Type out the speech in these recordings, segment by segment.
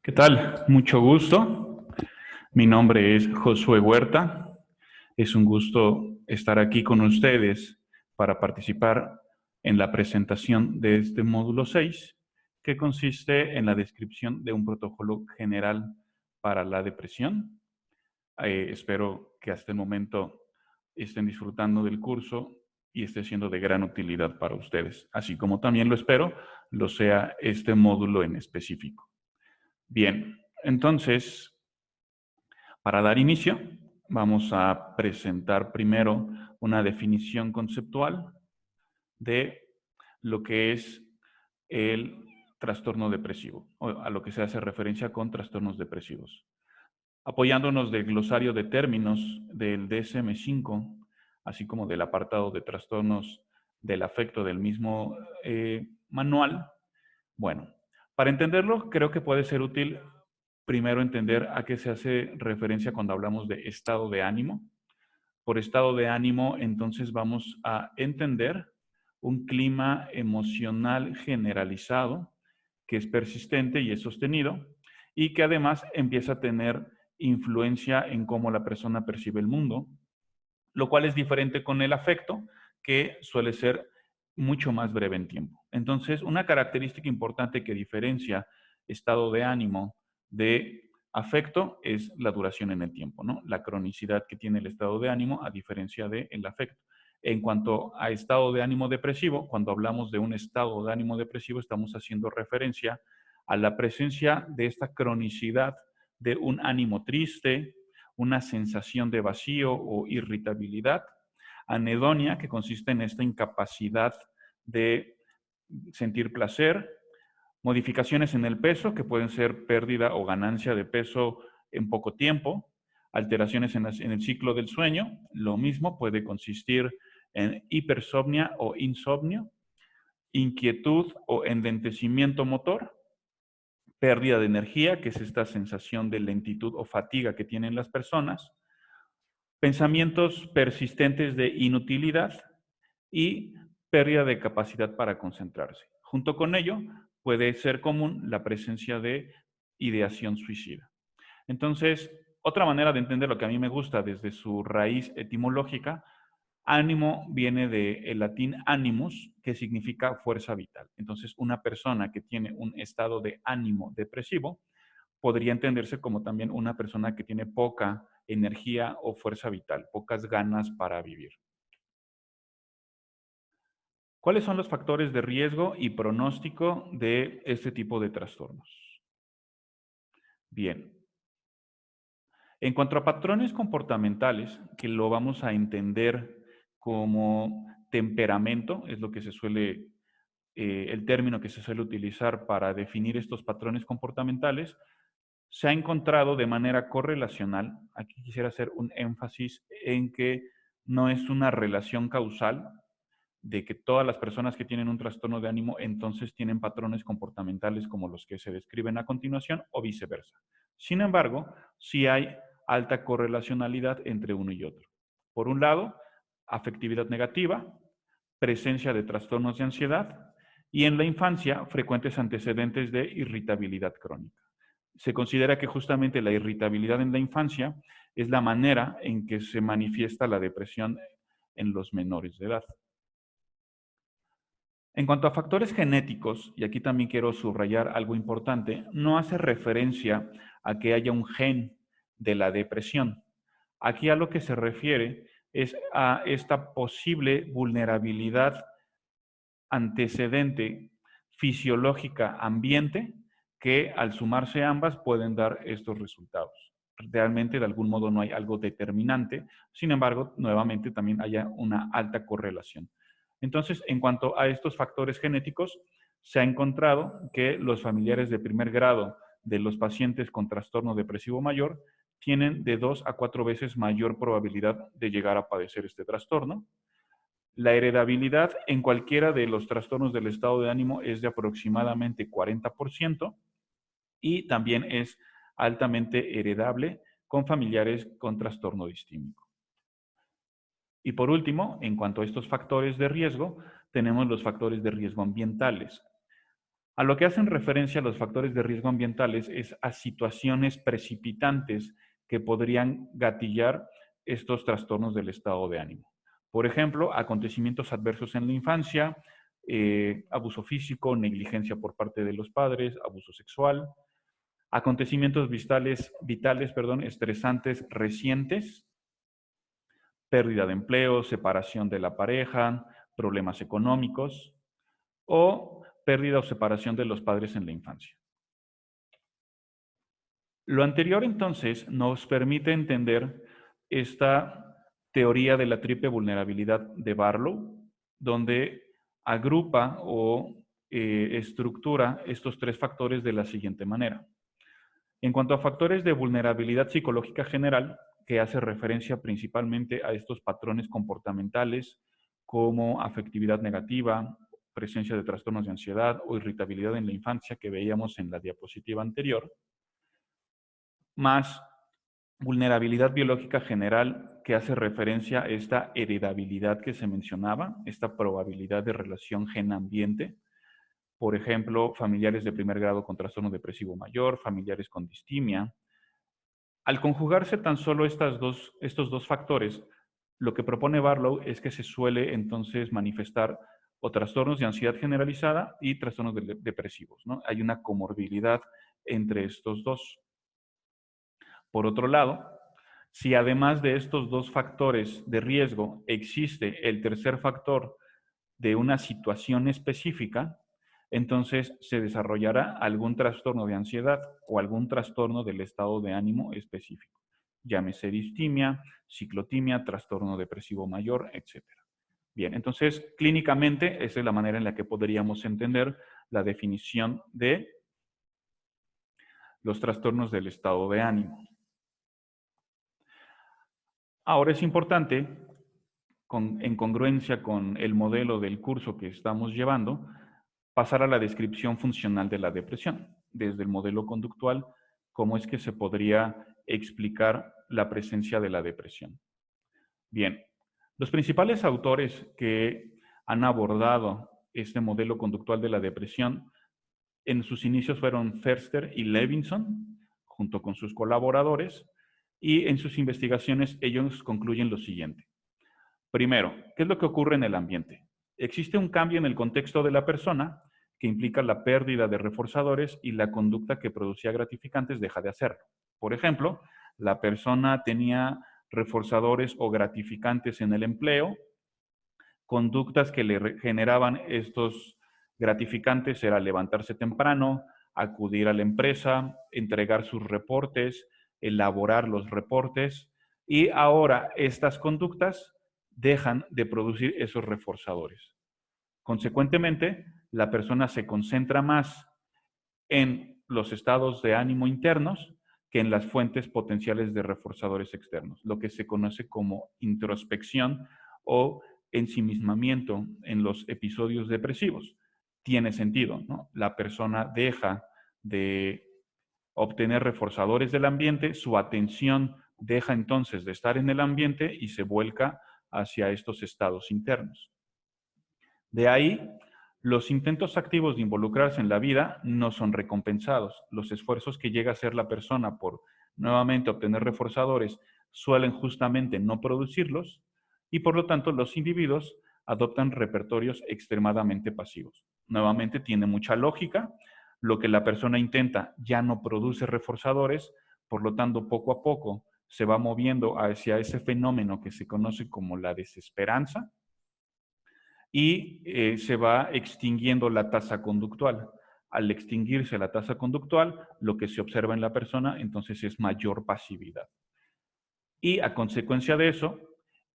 ¿Qué tal? Mucho gusto. Mi nombre es Josué Huerta. Es un gusto estar aquí con ustedes para participar en la presentación de este módulo 6, que consiste en la descripción de un protocolo general para la depresión. Espero que hasta el momento estén disfrutando del curso y esté siendo de gran utilidad para ustedes, así como también lo espero lo sea este módulo en específico. Bien, entonces, para dar inicio, vamos a presentar primero una definición conceptual de lo que es el trastorno depresivo, o a lo que se hace referencia con trastornos depresivos. Apoyándonos del glosario de términos del DSM-5, así como del apartado de trastornos del afecto del mismo manual. Bueno, para entenderlo, creo que puede ser útil primero entender a qué se hace referencia cuando hablamos de estado de ánimo. Por estado de ánimo, entonces vamos a entender un clima emocional generalizado que es persistente y es sostenido y que además empieza a tener influencia en cómo la persona percibe el mundo, lo cual es diferente con el afecto, que suele ser mucho más breve en tiempo. Entonces, una característica importante que diferencia estado de ánimo de afecto es la duración en el tiempo, ¿no? La cronicidad que tiene el estado de ánimo a diferencia del afecto. En cuanto a estado de ánimo depresivo, cuando hablamos de un estado de ánimo depresivo, estamos haciendo referencia a la presencia de esta cronicidad de un ánimo triste, una sensación de vacío o irritabilidad, anedonia, que consiste en esta incapacidad de sentir placer, modificaciones en el peso, que pueden ser pérdida o ganancia de peso en poco tiempo, alteraciones en el ciclo del sueño, lo mismo puede consistir en hipersomnia o insomnio, inquietud o enlentecimiento motor, pérdida de energía, que es esta sensación de lentitud o fatiga que tienen las personas, pensamientos persistentes de inutilidad y pérdida de capacidad para concentrarse. Junto con ello, puede ser común la presencia de ideación suicida. Entonces, otra manera de entender lo que a mí me gusta desde su raíz etimológica, ánimo viene del latín animus, que significa fuerza vital. Entonces, una persona que tiene un estado de ánimo depresivo podría entenderse como también una persona que tiene poca energía o fuerza vital, pocas ganas para vivir. ¿Cuáles son los factores de riesgo y pronóstico de este tipo de trastornos? Bien, en cuanto a patrones comportamentales, que lo vamos a entender como temperamento, es lo que se suele, el término que se suele utilizar para definir estos patrones comportamentales, se ha encontrado de manera correlacional, aquí quisiera hacer un énfasis en que no es una relación causal de que todas las personas que tienen un trastorno de ánimo entonces tienen patrones comportamentales como los que se describen a continuación o viceversa. Sin embargo, sí hay alta correlacionalidad entre uno y otro. Por un lado, afectividad negativa, presencia de trastornos de ansiedad y en la infancia frecuentes antecedentes de irritabilidad crónica. Se considera que justamente la irritabilidad en la infancia es la manera en que se manifiesta la depresión en los menores de edad. En cuanto a factores genéticos, y aquí también quiero subrayar algo importante, no hace referencia a que haya un gen de la depresión. Aquí a lo que se refiere es a esta posible vulnerabilidad antecedente fisiológica ambiente que al sumarse ambas pueden dar estos resultados. Realmente de algún modo no hay algo determinante, sin embargo, nuevamente también haya una alta correlación. Entonces, en cuanto a estos factores genéticos, se ha encontrado que los familiares de primer grado de los pacientes con trastorno depresivo mayor tienen de 2 a 4 veces mayor probabilidad de llegar a padecer este trastorno. La heredabilidad en cualquiera de los trastornos del estado de ánimo es de aproximadamente 40% y también es altamente heredable con familiares con trastorno distímico. Y por último, en cuanto a estos factores de riesgo, tenemos los factores de riesgo ambientales. A lo que hacen referencia los factores de riesgo ambientales es a situaciones precipitantes que podrían gatillar estos trastornos del estado de ánimo. Por ejemplo, acontecimientos adversos en la infancia, abuso físico, negligencia por parte de los padres, abuso sexual, acontecimientos estresantes recientes, pérdida de empleo, separación de la pareja, problemas económicos o pérdida o separación de los padres en la infancia. Lo anterior, entonces, nos permite entender esta teoría de la triple vulnerabilidad de Barlow, donde agrupa o estructura estos tres factores de la siguiente manera. En cuanto a factores de vulnerabilidad psicológica general, que hace referencia principalmente a estos patrones comportamentales como afectividad negativa, presencia de trastornos de ansiedad o irritabilidad en la infancia que veíamos en la diapositiva anterior, más vulnerabilidad biológica general que hace referencia a esta heredabilidad que se mencionaba, esta probabilidad de relación gen-ambiente. Por ejemplo, familiares de primer grado con trastorno depresivo mayor, familiares con distimia. Al conjugarse tan solo estos dos factores, lo que propone Barlow es que se suele entonces manifestar o trastornos de ansiedad generalizada y trastornos depresivos, ¿no? Hay una comorbilidad entre estos dos. Por otro lado, si además de estos dos factores de riesgo existe el tercer factor de una situación específica, entonces se desarrollará algún trastorno de ansiedad o algún trastorno del estado de ánimo específico. Llámese distimia, ciclotimia, trastorno depresivo mayor, etc. Bien, entonces clínicamente esa es la manera en la que podríamos entender la definición de los trastornos del estado de ánimo. Ahora es importante, en congruencia con el modelo del curso que estamos llevando, pasar a la descripción funcional de la depresión, desde el modelo conductual, cómo es que se podría explicar la presencia de la depresión. Bien, los principales autores que han abordado este modelo conductual de la depresión en sus inicios fueron Förster y Levinson, junto con sus colaboradores, y en sus investigaciones ellos concluyen lo siguiente. Primero, ¿qué es lo que ocurre en el ambiente? Existe un cambio en el contexto de la persona que implica la pérdida de reforzadores y la conducta que producía gratificantes deja de hacerlo. Por ejemplo, la persona tenía reforzadores o gratificantes en el empleo, conductas que le generaban estos gratificantes era levantarse temprano, acudir a la empresa, entregar sus reportes, elaborar los reportes, y ahora estas conductas dejan de producir esos reforzadores. Consecuentemente, la persona se concentra más en los estados de ánimo internos que en las fuentes potenciales de reforzadores externos, lo que se conoce como introspección o ensimismamiento en los episodios depresivos. Tiene sentido, ¿no? La persona deja de obtener reforzadores del ambiente, su atención deja entonces de estar en el ambiente y se vuelca hacia estos estados internos. De ahí, los intentos activos de involucrarse en la vida no son recompensados. Los esfuerzos que llega a hacer la persona por nuevamente obtener reforzadores suelen justamente no producirlos y por lo tanto los individuos adoptan repertorios extremadamente pasivos. Nuevamente tiene mucha lógica. Lo que la persona intenta ya no produce reforzadores, por lo tanto poco a poco se va moviendo hacia ese fenómeno que se conoce como la desesperanza y se va extinguiendo la tasa conductual. Al extinguirse la tasa conductual, lo que se observa en la persona entonces es mayor pasividad. Y a consecuencia de eso,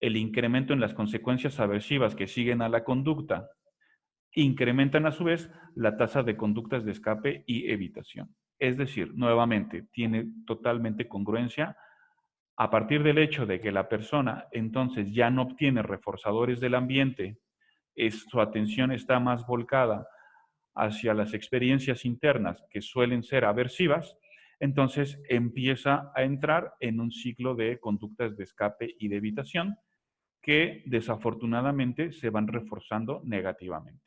el incremento en las consecuencias aversivas que siguen a la conducta incrementan a su vez la tasa de conductas de escape y evitación. Es decir, nuevamente, tiene totalmente congruencia a partir del hecho de que la persona entonces ya no obtiene reforzadores del ambiente, su atención está más volcada hacia las experiencias internas que suelen ser aversivas, entonces empieza a entrar en un ciclo de conductas de escape y de evitación que desafortunadamente se van reforzando negativamente.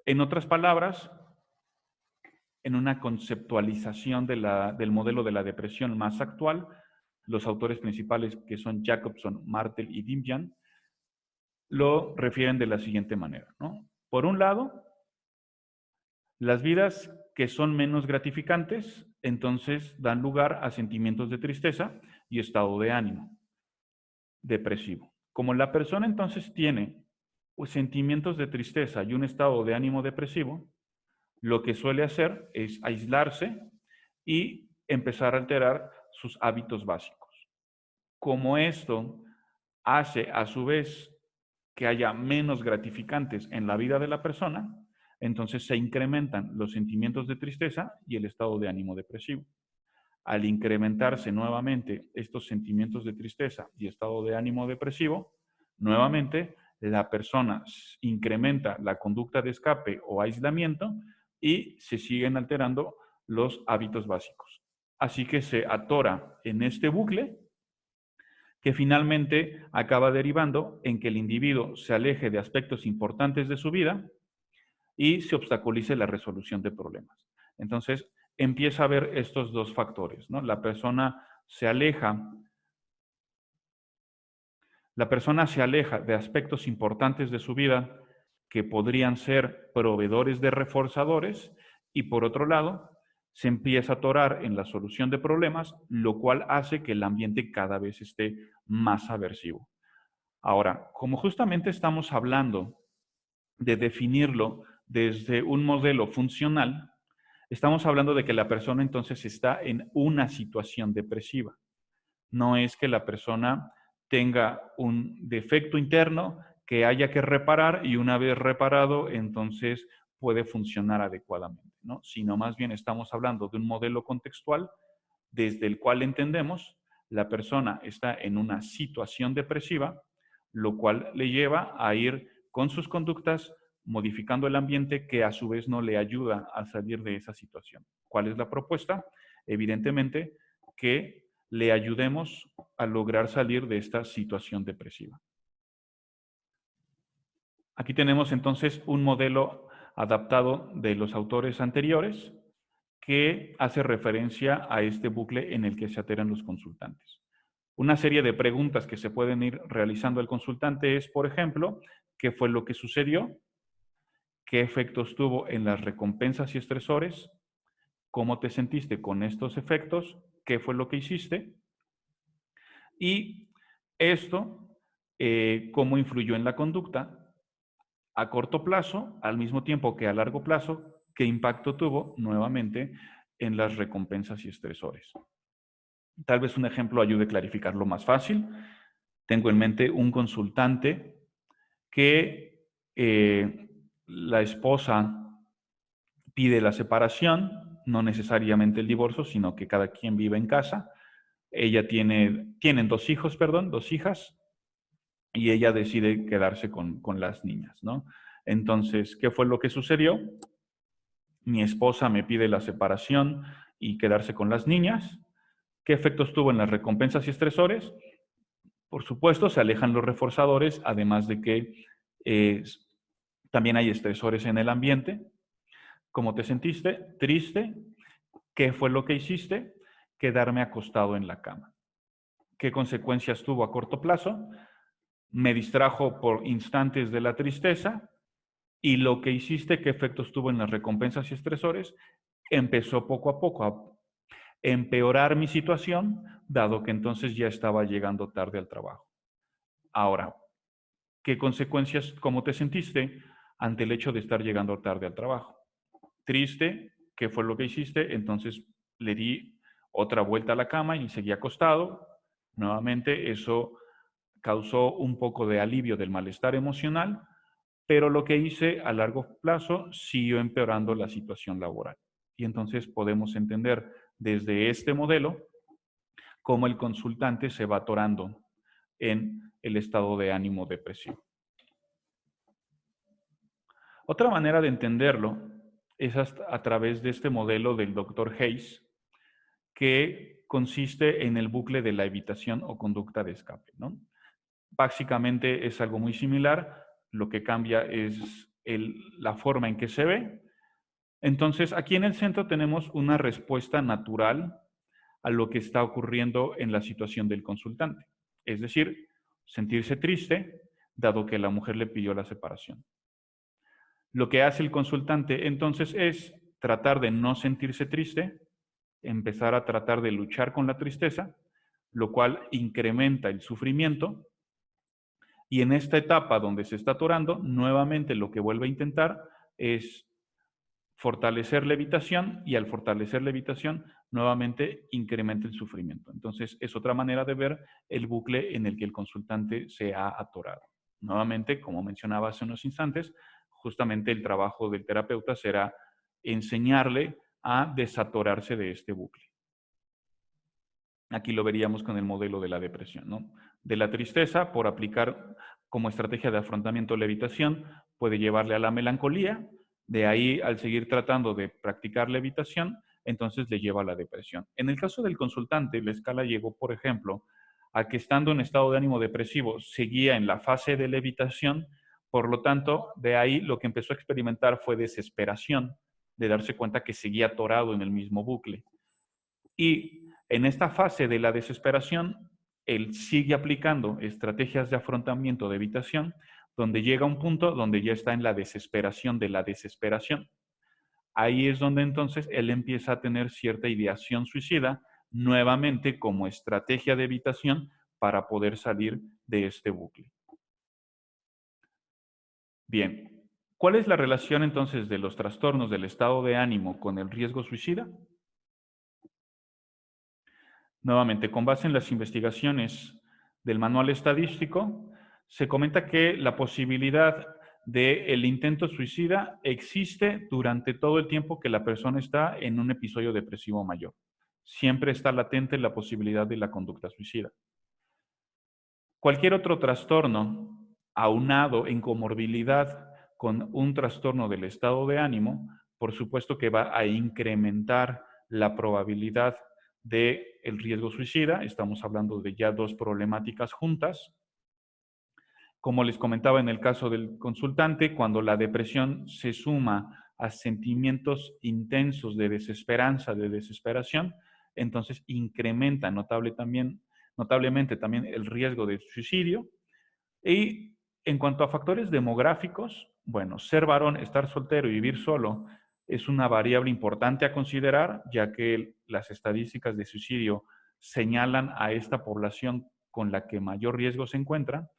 En otras palabras, en una conceptualización del modelo de la depresión más actual, los autores principales, que son Jacobson, Martel y Dimjan, lo refieren de la siguiente manera, ¿no? Por un lado, las vidas que son menos gratificantes, entonces dan lugar a sentimientos de tristeza y estado de ánimo depresivo. Como la persona entonces tiene sentimientos de tristeza y un estado de ánimo depresivo, lo que suele hacer es aislarse y empezar a alterar sus hábitos básicos. Como esto hace a su vez que haya menos gratificantes en la vida de la persona, entonces se incrementan los sentimientos de tristeza y el estado de ánimo depresivo. Al incrementarse nuevamente estos sentimientos de tristeza y estado de ánimo depresivo, nuevamente la persona incrementa la conducta de escape o aislamiento y se siguen alterando los hábitos básicos. Así que se atora en este bucle que finalmente acaba derivando en que el individuo se aleje de aspectos importantes de su vida y se obstaculice la resolución de problemas. Entonces, empieza a ver estos dos factores, ¿no? La persona se aleja de aspectos importantes de su vida que podrían ser proveedores de reforzadores y por otro lado, se empieza a atorar en la solución de problemas, lo cual hace que el ambiente cada vez esté más aversivo. Ahora, como justamente estamos hablando de definirlo desde un modelo funcional, estamos hablando de que la persona entonces está en una situación depresiva. No es que la persona tenga un defecto interno que haya que reparar y una vez reparado, entonces puede funcionar adecuadamente, ¿no? Sino más bien estamos hablando de un modelo contextual desde el cual entendemos la persona está en una situación depresiva, lo cual le lleva a ir con sus conductas modificando el ambiente que a su vez no le ayuda a salir de esa situación. ¿Cuál es la propuesta? Evidentemente que le ayudemos a lograr salir de esta situación depresiva. Aquí tenemos entonces un modelo adaptado de los autores anteriores que hace referencia a este bucle en el que se alteran los consultantes. Una serie de preguntas que se pueden ir realizando el consultante es, por ejemplo, ¿qué fue lo que sucedió? ¿Qué efectos tuvo en las recompensas y estresores? ¿Cómo te sentiste con estos efectos? ¿Qué fue lo que hiciste? Y esto, ¿cómo influyó en la conducta a corto plazo, al mismo tiempo que a largo plazo? ¿Qué impacto tuvo nuevamente en las recompensas y estresores? Tal vez un ejemplo ayude a clarificarlo más fácil. Tengo en mente un consultante que la esposa pide la separación, no necesariamente el divorcio, sino que cada quien vive en casa. Tienen dos hijos, perdón, dos hijas, y ella decide quedarse con las niñas, ¿no? Entonces, ¿qué fue lo que sucedió? Mi esposa me pide la separación y quedarse con las niñas. ¿Qué efectos tuvo en las recompensas y estresores? Por supuesto, se alejan los reforzadores, además de que eh, también hay estresores en el ambiente. ¿Cómo te sentiste? Triste. ¿Qué fue lo que hiciste? Quedarme acostado en la cama. ¿Qué consecuencias tuvo a corto plazo? Me distrajo por instantes de la tristeza y lo que hiciste, ¿qué efectos tuvo en las recompensas y estresores? Empezó poco a poco a empeorar mi situación, dado que entonces ya estaba llegando tarde al trabajo. Ahora, ¿qué consecuencias, cómo te sentiste ante el hecho de estar llegando tarde al trabajo? Triste, ¿qué fue lo que hiciste? Entonces le di otra vuelta a la cama y seguí acostado. Nuevamente eso causó un poco de alivio del malestar emocional, pero lo que hice a largo plazo siguió empeorando la situación laboral. Y entonces podemos entender desde este modelo cómo el consultante se va atorando en el estado de ánimo depresivo. Otra manera de entenderlo es a través de este modelo del Dr. Hayes, que consiste en el bucle de la evitación o conducta de escape, ¿no? Básicamente es algo muy similar, lo que cambia es la forma en que se ve. Entonces, aquí en el centro tenemos una respuesta natural a lo que está ocurriendo en la situación del consultante. Es decir, sentirse triste, dado que la mujer le pidió la separación. Lo que hace el consultante entonces es tratar de no sentirse triste, empezar a tratar de luchar con la tristeza, lo cual incrementa el sufrimiento. Y en esta etapa donde se está atorando, nuevamente lo que vuelve a intentar es fortalecer la evitación, y al fortalecer la evitación, nuevamente incrementa el sufrimiento. Entonces, es otra manera de ver el bucle en el que el consultante se ha atorado. Nuevamente, como mencionaba hace unos instantes, justamente el trabajo del terapeuta será enseñarle a desatorarse de este bucle. Aquí lo veríamos con el modelo de la depresión, ¿no? De la tristeza, por aplicar como estrategia de afrontamiento la evitación, puede llevarle a la melancolía. De ahí, al seguir tratando de practicar la evitación, entonces le lleva a la depresión. En el caso del consultante, la escala llegó, por ejemplo, a que estando en estado de ánimo depresivo seguía en la fase de la evitación. Por lo tanto, de ahí lo que empezó a experimentar fue desesperación, de darse cuenta que seguía atorado en el mismo bucle. Y en esta fase de la desesperación, él sigue aplicando estrategias de afrontamiento de evitación, donde llega un punto donde ya está en la desesperación de la desesperación. Ahí es donde entonces él empieza a tener cierta ideación suicida, nuevamente como estrategia de evitación para poder salir de este bucle. Bien, ¿cuál es la relación entonces de los trastornos del estado de ánimo con el riesgo suicida? Nuevamente, con base en las investigaciones del manual estadístico, se comenta que la posibilidad del intento suicida existe durante todo el tiempo que la persona está en un episodio depresivo mayor. Siempre está latente la posibilidad de la conducta suicida. Cualquier otro trastorno aunado en comorbilidad con un trastorno del estado de ánimo, por supuesto que va a incrementar la probabilidad del riesgo suicida. Estamos hablando de ya dos problemáticas juntas. Como les comentaba en el caso del consultante, cuando la depresión se suma a sentimientos intensos de desesperanza, de desesperación, entonces incrementa notablemente también el riesgo de suicidio. Y en cuanto a factores demográficos, bueno, ser varón, estar soltero y vivir solo es una variable importante a considerar, ya que las estadísticas de suicidio señalan a esta población con la que mayor riesgo se encuentra.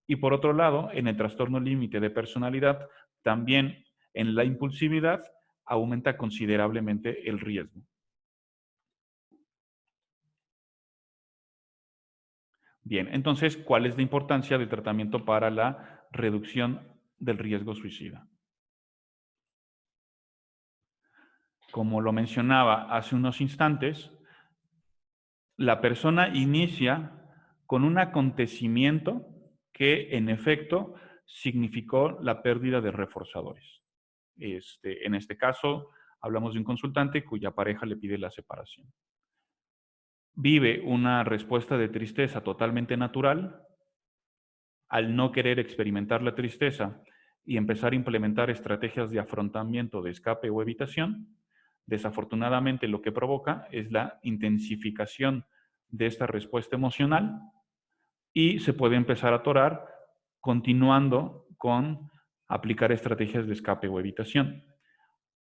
Y por otro lado, en el trastorno límite de personalidad, también en la impulsividad aumenta considerablemente el riesgo. Bien, entonces, ¿cuál es la importancia del tratamiento para la reducción del riesgo suicida? Como lo mencionaba hace unos instantes, la persona inicia con un acontecimiento que en efecto significó la pérdida de reforzadores. En este caso, hablamos de un consultante cuya pareja le pide la separación. Vive una respuesta de tristeza totalmente natural. Al no querer experimentar la tristeza y empezar a implementar estrategias de afrontamiento, de escape o evitación, desafortunadamente lo que provoca es la intensificación de esta respuesta emocional y se puede empezar a atorar continuando con aplicar estrategias de escape o evitación.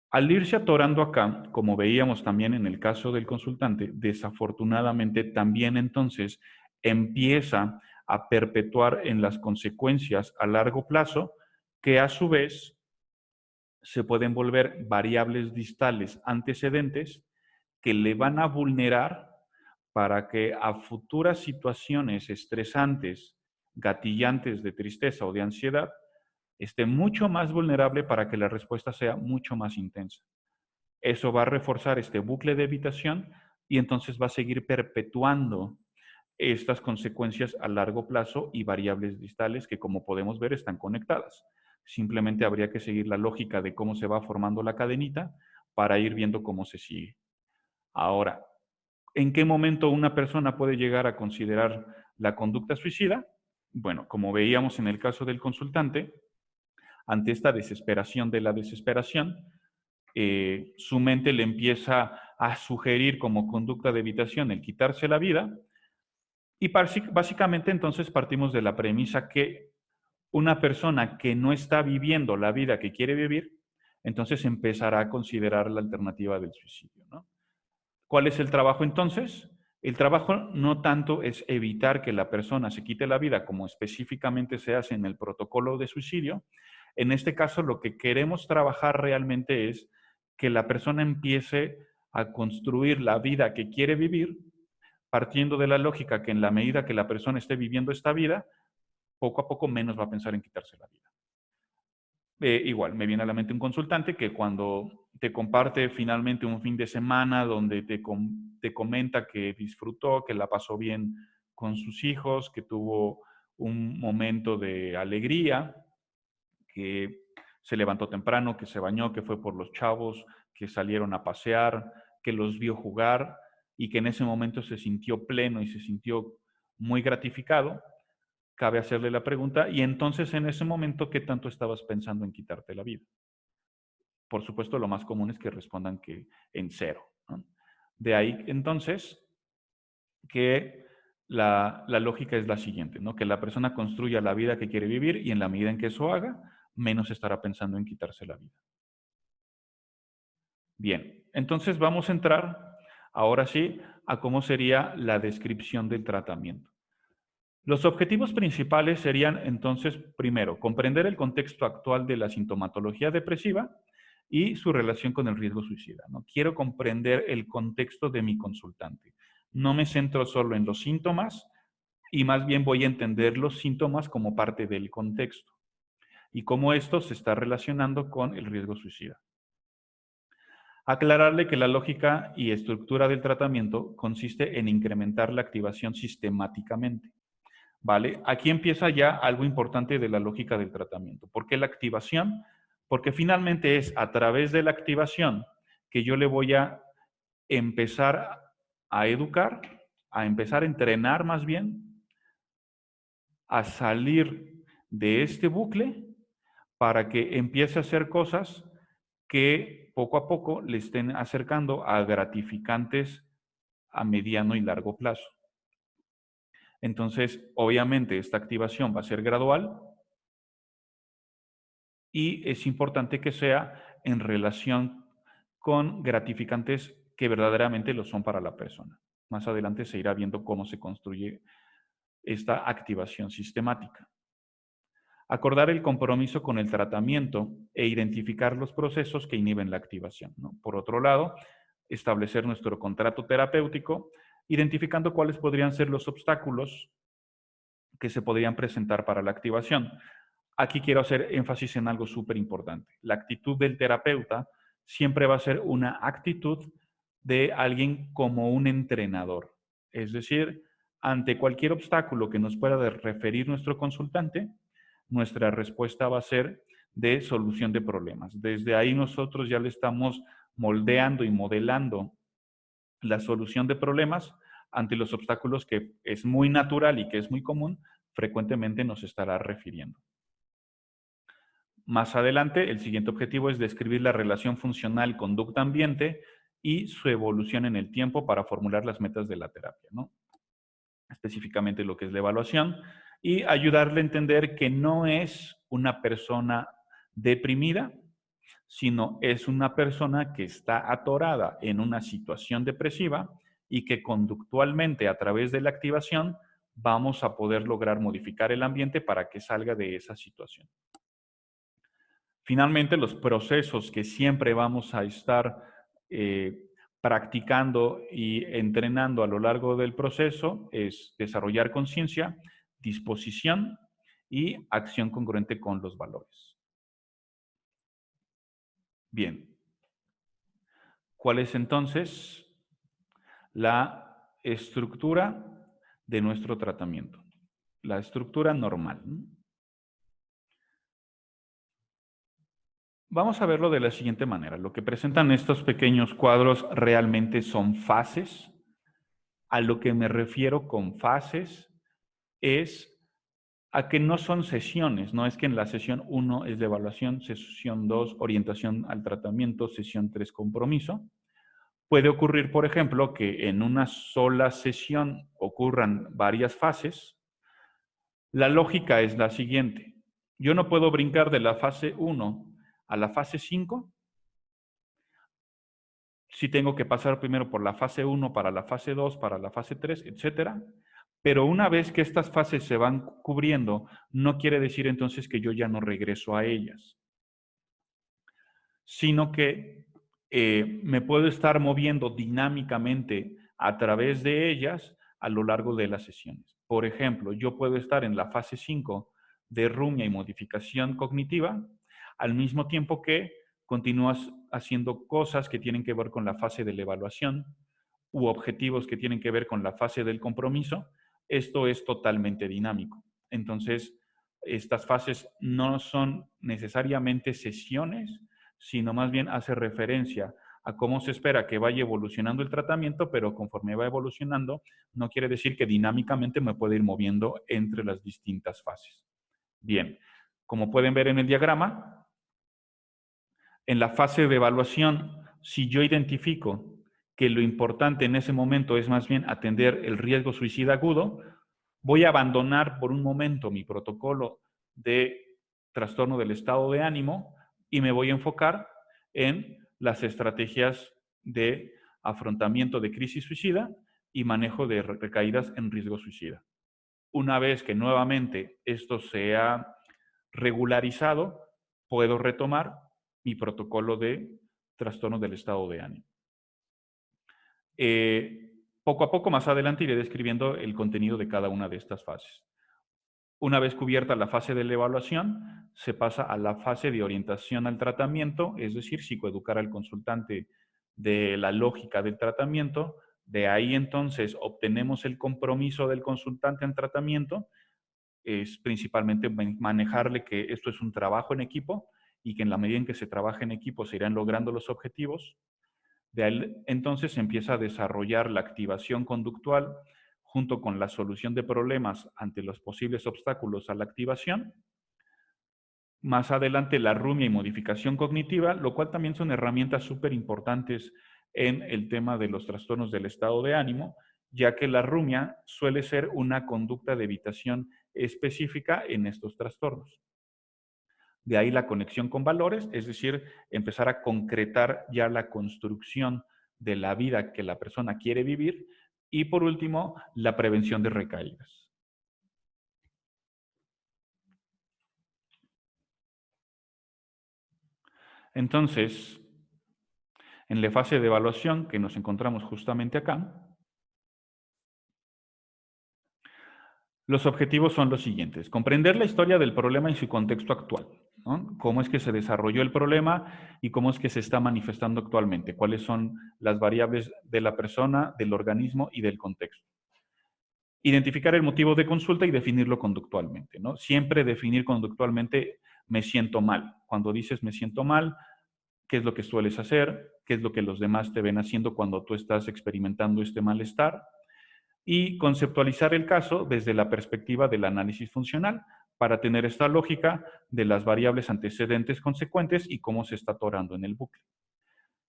Al irse atorando acá, como veíamos también en el caso del consultante, desafortunadamente también entonces empieza a perpetuar en las consecuencias a largo plazo, que a su vez se pueden volver variables distales antecedentes que le van a vulnerar para que a futuras situaciones estresantes, gatillantes de tristeza o de ansiedad, esté mucho más vulnerable para que la respuesta sea mucho más intensa. Eso va a reforzar este bucle de evitación y entonces va a seguir perpetuando estas consecuencias a largo plazo y variables distales que, como podemos ver, están conectadas. Simplemente habría que seguir la lógica de cómo se va formando la cadenita para ir viendo cómo se sigue. Ahora, ¿en qué momento una persona puede llegar a considerar la conducta suicida? Bueno, como veíamos en el caso del consultante, ante esta desesperación de la desesperación, su mente le empieza a sugerir como conducta de evitación el quitarse la vida, y básicamente entonces partimos de la premisa que una persona que no está viviendo la vida que quiere vivir, entonces empezará a considerar la alternativa del suicidio, ¿no? ¿Cuál es el trabajo entonces? El trabajo no tanto es evitar que la persona se quite la vida, como específicamente se hace en el protocolo de suicidio. En este caso, lo que queremos trabajar realmente es que la persona empiece a construir la vida que quiere vivir, partiendo de la lógica que en la medida que la persona esté viviendo esta vida, poco a poco menos va a pensar en quitarse la vida. Igual, me viene a la mente un consultante que cuando te comparte finalmente un fin de semana donde te comenta que disfrutó, que la pasó bien con sus hijos, que tuvo un momento de alegría, que se levantó temprano, que se bañó, que fue por los chavos, que salieron a pasear, que los vio jugar y que en ese momento se sintió pleno y se sintió muy gratificado. Cabe hacerle la pregunta, y entonces en ese momento, ¿qué tanto estabas pensando en quitarte la vida? Por supuesto, lo más común es que respondan que en cero, ¿no? De ahí, entonces, que la lógica es la siguiente, ¿no? Que la persona construya la vida que quiere vivir y en la medida en que eso haga, menos estará pensando en quitarse la vida. Bien, entonces vamos a entrar, ahora sí, a cómo sería la descripción del tratamiento. Los objetivos principales serían entonces, primero, comprender el contexto actual de la sintomatología depresiva y su relación con el riesgo suicida, ¿no? Quiero comprender el contexto de mi consultante. No me centro solo en los síntomas y más bien voy a entender los síntomas como parte del contexto y cómo esto se está relacionando con el riesgo suicida. Aclararle que la lógica y estructura del tratamiento consiste en incrementar la activación sistemáticamente. ¿Vale? Aquí empieza ya algo importante de la lógica del tratamiento. ¿Por qué la activación? Porque finalmente es a través de la activación que yo le voy a empezar a educar, a empezar a entrenar más bien, a salir de este bucle para que empiece a hacer cosas que poco a poco le estén acercando a gratificantes a mediano y largo plazo. Entonces, obviamente, esta activación va a ser gradual y es importante que sea en relación con gratificantes que verdaderamente lo son para la persona. Más adelante se irá viendo cómo se construye esta activación sistemática. Acordar el compromiso con el tratamiento e identificar los procesos que inhiben la activación, ¿no? Por otro lado, establecer nuestro contrato terapéutico, identificando cuáles podrían ser los obstáculos que se podrían presentar para la activación. Aquí quiero hacer énfasis en algo súper importante. La actitud del terapeuta siempre va a ser una actitud de alguien como un entrenador. Es decir, ante cualquier obstáculo que nos pueda referir nuestro consultante, nuestra respuesta va a ser de solución de problemas. Desde ahí nosotros ya le estamos moldeando y modelando la solución de problemas ante los obstáculos que es muy natural y que es muy común, frecuentemente nos estará refiriendo. Más adelante, el siguiente objetivo es describir la relación funcional conducta-ambiente y su evolución en el tiempo para formular las metas de la terapia, ¿no? Específicamente lo que es la evaluación, y ayudarle a entender que no es una persona deprimida, sino es una persona que está atorada en una situación depresiva y que conductualmente a través de la activación vamos a poder lograr modificar el ambiente para que salga de esa situación. Finalmente, los procesos que siempre vamos a estar practicando y entrenando a lo largo del proceso es desarrollar conciencia, disposición y acción congruente con los valores. Bien, ¿cuál es entonces la estructura de nuestro tratamiento? La estructura normal, ¿no? Vamos a verlo de la siguiente manera. Lo que presentan estos pequeños cuadros realmente son fases. A lo que me refiero con fases es a que no son sesiones, no es que en la sesión 1 es de evaluación, sesión 2 orientación al tratamiento, sesión 3 compromiso. Puede ocurrir, por ejemplo, que en una sola sesión ocurran varias fases. La lógica es la siguiente. Yo no puedo brincar de la fase 1 a la fase 5. Sí tengo que pasar primero por la fase 1 para la fase 2, para la fase 3, etcétera. Pero una vez que estas fases se van cubriendo, no quiere decir entonces que yo ya no regreso a ellas, sino que me puedo estar moviendo dinámicamente a través de ellas a lo largo de las sesiones. Por ejemplo, yo puedo estar en la fase 5 de rumia y modificación cognitiva, al mismo tiempo que continúas haciendo cosas que tienen que ver con la fase de la evaluación u objetivos que tienen que ver con la fase del compromiso. Esto es totalmente dinámico. Entonces, estas fases no son necesariamente sesiones, sino más bien hace referencia a cómo se espera que vaya evolucionando el tratamiento, pero conforme va evolucionando, no quiere decir que dinámicamente me pueda ir moviendo entre las distintas fases. Bien, como pueden ver en el diagrama, en la fase de evaluación, si yo identifico que lo importante en ese momento es más bien atender el riesgo suicida agudo, voy a abandonar por un momento mi protocolo de trastorno del estado de ánimo y me voy a enfocar en las estrategias de afrontamiento de crisis suicida y manejo de recaídas en riesgo suicida. Una vez que nuevamente esto se ha regularizado, puedo retomar mi protocolo de trastorno del estado de ánimo. Poco a poco, más adelante, iré describiendo el contenido de cada una de estas fases. Una vez cubierta la fase de la evaluación, se pasa a la fase de orientación al tratamiento, es decir, psicoeducar al consultante de la lógica del tratamiento. De ahí entonces obtenemos el compromiso del consultante en tratamiento, es principalmente manejarle que esto es un trabajo en equipo y que en la medida en que se trabaja en equipo se irán logrando los objetivos. De ahí entonces se empieza a desarrollar la activación conductual junto con la solución de problemas ante los posibles obstáculos a la activación. Más adelante la rumia y modificación cognitiva, lo cual también son herramientas súper importantes en el tema de los trastornos del estado de ánimo, ya que la rumia suele ser una conducta de evitación específica en estos trastornos. De ahí la conexión con valores, es decir, empezar a concretar ya la construcción de la vida que la persona quiere vivir. Y por último, la prevención de recaídas. Entonces, en la fase de evaluación que nos encontramos justamente acá, los objetivos son los siguientes: comprender la historia del problema y su contexto actual, ¿no? Cómo es que se desarrolló el problema y cómo es que se está manifestando actualmente, cuáles son las variables de la persona, del organismo y del contexto. Identificar el motivo de consulta y definirlo conductualmente, ¿no? Siempre definir conductualmente me siento mal. Cuando dices me siento mal, ¿qué es lo que sueles hacer? ¿Qué es lo que los demás te ven haciendo cuando tú estás experimentando este malestar? Y conceptualizar el caso desde la perspectiva del análisis funcional para tener esta lógica de las variables antecedentes consecuentes y cómo se está atorando en el bucle.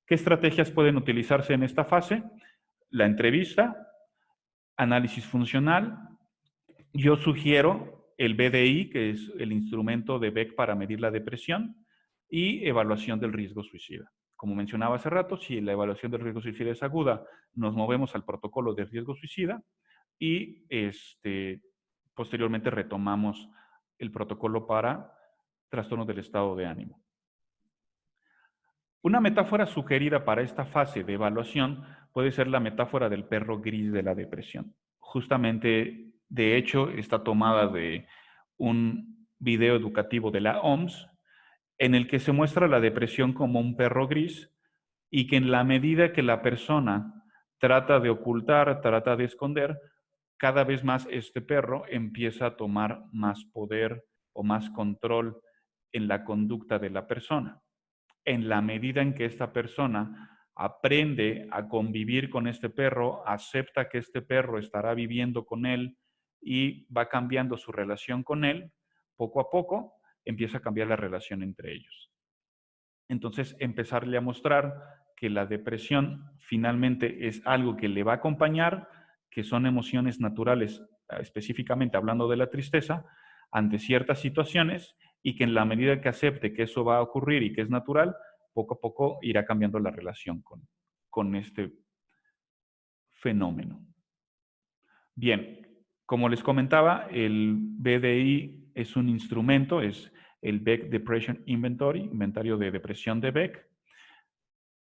¿Qué estrategias pueden utilizarse en esta fase? La entrevista, análisis funcional. Yo sugiero el BDI, que es el instrumento de Beck para medir la depresión, y evaluación del riesgo suicida. Como mencionaba hace rato, si la evaluación del riesgo suicida es aguda, nos movemos al protocolo de riesgo suicida y posteriormente retomamos el protocolo para trastornos del estado de ánimo. Una metáfora sugerida para esta fase de evaluación puede ser la metáfora del perro gris de la depresión. Justamente, de hecho, está tomada de un video educativo de la OMS en el que se muestra la depresión como un perro gris y que en la medida que la persona trata de ocultar, trata de esconder, cada vez más este perro empieza a tomar más poder o más control en la conducta de la persona. En la medida en que esta persona aprende a convivir con este perro, acepta que este perro estará viviendo con él y va cambiando su relación con él, poco a poco empieza a cambiar la relación entre ellos. Entonces, empezarle a mostrar que la depresión finalmente es algo que le va a acompañar, que son emociones naturales, específicamente hablando de la tristeza, ante ciertas situaciones y que en la medida que acepte que eso va a ocurrir y que es natural, poco a poco irá cambiando la relación con este fenómeno. Bien, como les comentaba, el BDI es un instrumento, es el Beck Depression Inventory, inventario de depresión de Beck.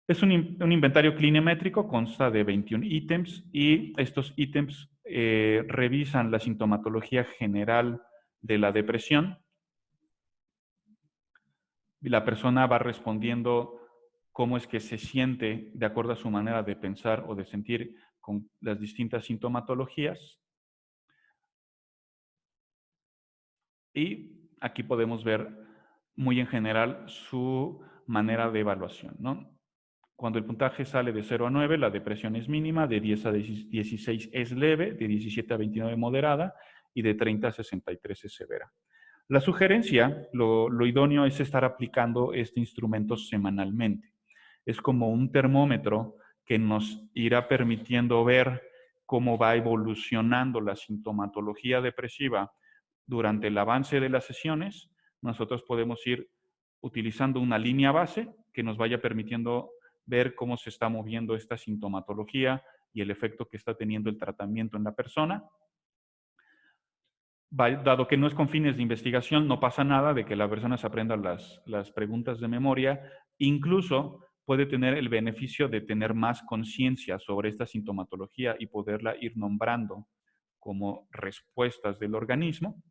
Es un inventario clinemétrico, consta de 21 ítems y estos ítems revisan la sintomatología general de la depresión. Y la persona va respondiendo cómo es que se siente de acuerdo a su manera de pensar o de sentir con las distintas sintomatologías. Y aquí podemos ver muy en general su manera de evaluación, ¿no? Cuando el puntaje sale de 0 a 9, la depresión es mínima, de 10 a 16 es leve, de 17 a 29 moderada y de 30 a 63 es severa. La sugerencia, lo idóneo es estar aplicando este instrumento semanalmente. Es como un termómetro que nos irá permitiendo ver cómo va evolucionando la sintomatología depresiva durante el avance de las sesiones. Nosotros podemos ir utilizando una línea base que nos vaya permitiendo ver cómo se está moviendo esta sintomatología y el efecto que está teniendo el tratamiento en la persona. Dado que no es con fines de investigación, no pasa nada de que la persona se aprenda las preguntas de memoria. Incluso puede tener el beneficio de tener más conciencia sobre esta sintomatología y poderla ir nombrando como respuestas del organismo.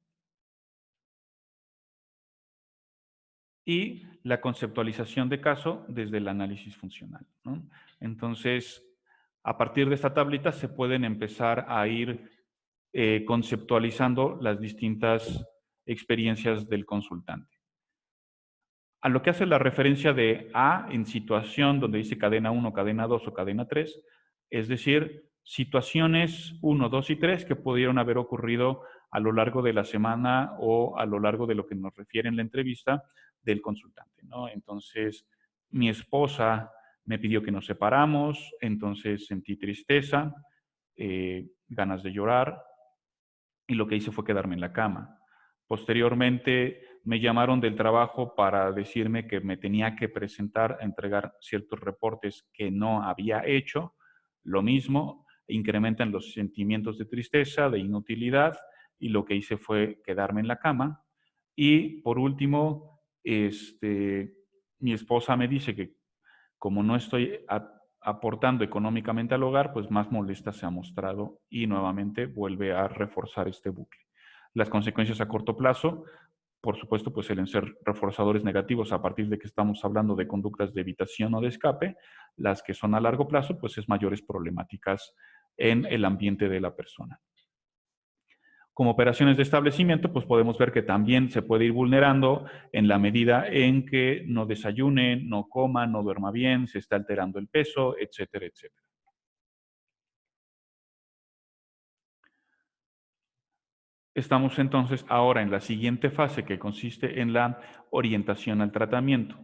Y la conceptualización de caso desde el análisis funcional, ¿no? Entonces, a partir de esta tablita se pueden empezar a ir conceptualizando las distintas experiencias del consultante. A lo que hace la referencia de A en situación donde dice cadena 1, cadena 2 o cadena 3, es decir, situaciones 1, 2 y 3 que pudieron haber ocurrido a lo largo de la semana o a lo largo de lo que nos refiere en la entrevista del consultante, ¿no? Entonces, mi esposa me pidió que nos separamos, entonces sentí tristeza, ganas de llorar, y lo que hice fue quedarme en la cama. Posteriormente me llamaron del trabajo para decirme que me tenía que presentar a entregar ciertos reportes que no había hecho. Lo mismo, incrementan los sentimientos de tristeza, de inutilidad, y lo que hice fue quedarme en la cama. Y por último, mi esposa me dice que como no estoy aportando económicamente al hogar, pues más molesta se ha mostrado y nuevamente vuelve a reforzar este bucle. Las consecuencias a corto plazo, por supuesto, pues suelen ser reforzadores negativos a partir de que estamos hablando de conductas de evitación o de escape. Las que son a largo plazo, pues es mayores problemáticas en el ambiente de la persona. Como operaciones de establecimiento, pues podemos ver que también se puede ir vulnerando en la medida en que no desayune, no coma, no duerma bien, se está alterando el peso, etcétera, etcétera. Estamos entonces ahora en la siguiente fase que consiste en la orientación al tratamiento.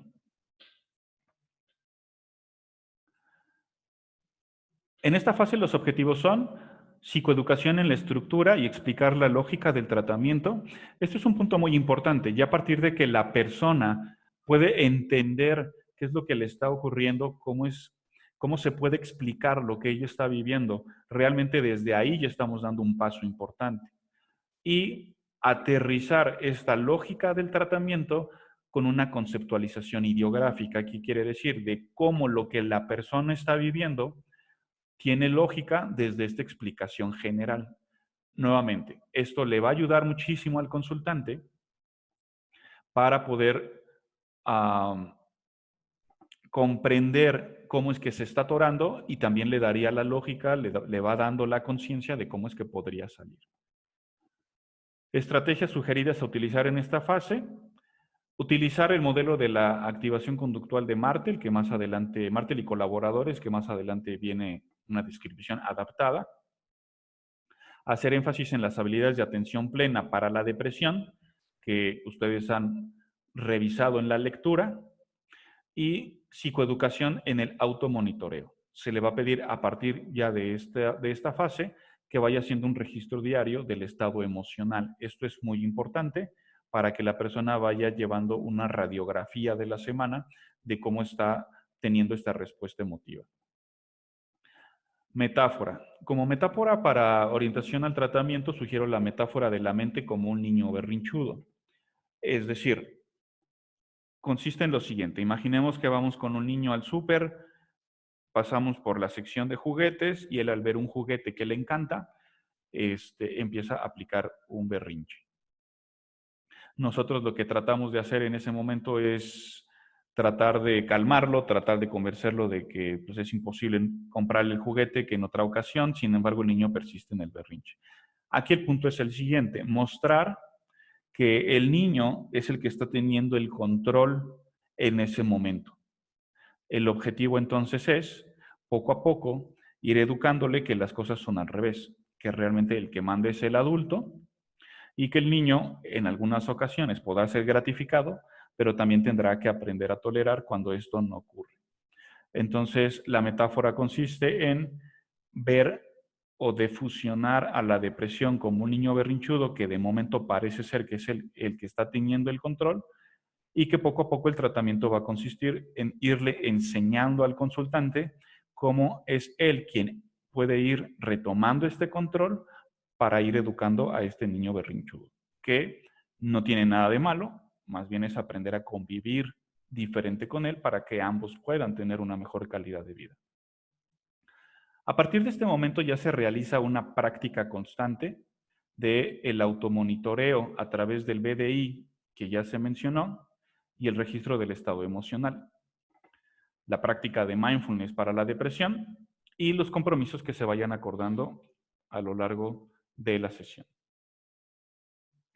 En esta fase los objetivos son psicoeducación en la estructura y explicar la lógica del tratamiento. Esto es un punto muy importante, ya a partir de que la persona puede entender qué es lo que le está ocurriendo, cómo se puede explicar lo que ella está viviendo. Realmente desde ahí ya estamos dando un paso importante. Y aterrizar esta lógica del tratamiento con una conceptualización ideográfica, que quiere decir de cómo lo que la persona está viviendo tiene lógica desde esta explicación general. Nuevamente, esto le va a ayudar muchísimo al consultante para poder comprender cómo es que se está atorando y también le daría la lógica, le va dando la conciencia de cómo es que podría salir. Estrategias sugeridas a utilizar en esta fase. Utilizar el modelo de la activación conductual de Martel, que más adelante, Martel y colaboradores, que más adelante viene una descripción adaptada. hacer énfasis en las habilidades de atención plena para la depresión, que ustedes han revisado en la lectura, y psicoeducación en el automonitoreo. Se le va a pedir a partir ya de esta fase que vaya haciendo un registro diario del estado emocional. Esto es muy importante para que la persona vaya llevando una radiografía de la semana de cómo está teniendo esta respuesta emotiva. Metáfora. Como metáfora para orientación al tratamiento, sugiero la metáfora de la mente como un niño berrinchudo. Es decir, consiste en lo siguiente. Imaginemos que vamos con un niño al súper, pasamos por la sección de juguetes y él, al ver un juguete que le encanta, empieza a aplicar un berrinche. Nosotros lo que tratamos de hacer en ese momento es tratar de calmarlo, tratar de convencerlo de que pues, es imposible comprarle el juguete, que en otra ocasión, sin embargo, el niño persiste en el berrinche. Aquí el punto es el siguiente: mostrar que el niño es el que está teniendo el control en ese momento. El objetivo entonces es, poco a poco, ir educándole que las cosas son al revés, que realmente el que manda es el adulto y que el niño en algunas ocasiones podrá ser gratificado, pero también tendrá que aprender a tolerar cuando esto no ocurre. Entonces, la metáfora consiste en ver o de fusionar a la depresión como un niño berrinchudo que de momento parece ser que es el que está teniendo el control, y que poco a poco el tratamiento va a consistir en irle enseñando al consultante cómo es él quien puede ir retomando este control para ir educando a este niño berrinchudo, que no tiene nada de malo, más bien es aprender a convivir diferente con él para que ambos puedan tener una mejor calidad de vida. A partir de este momento ya se realiza una práctica constante del automonitoreo a través del BDI que ya se mencionó y el registro del estado emocional, la práctica de mindfulness para la depresión y los compromisos que se vayan acordando a lo largo de la sesión.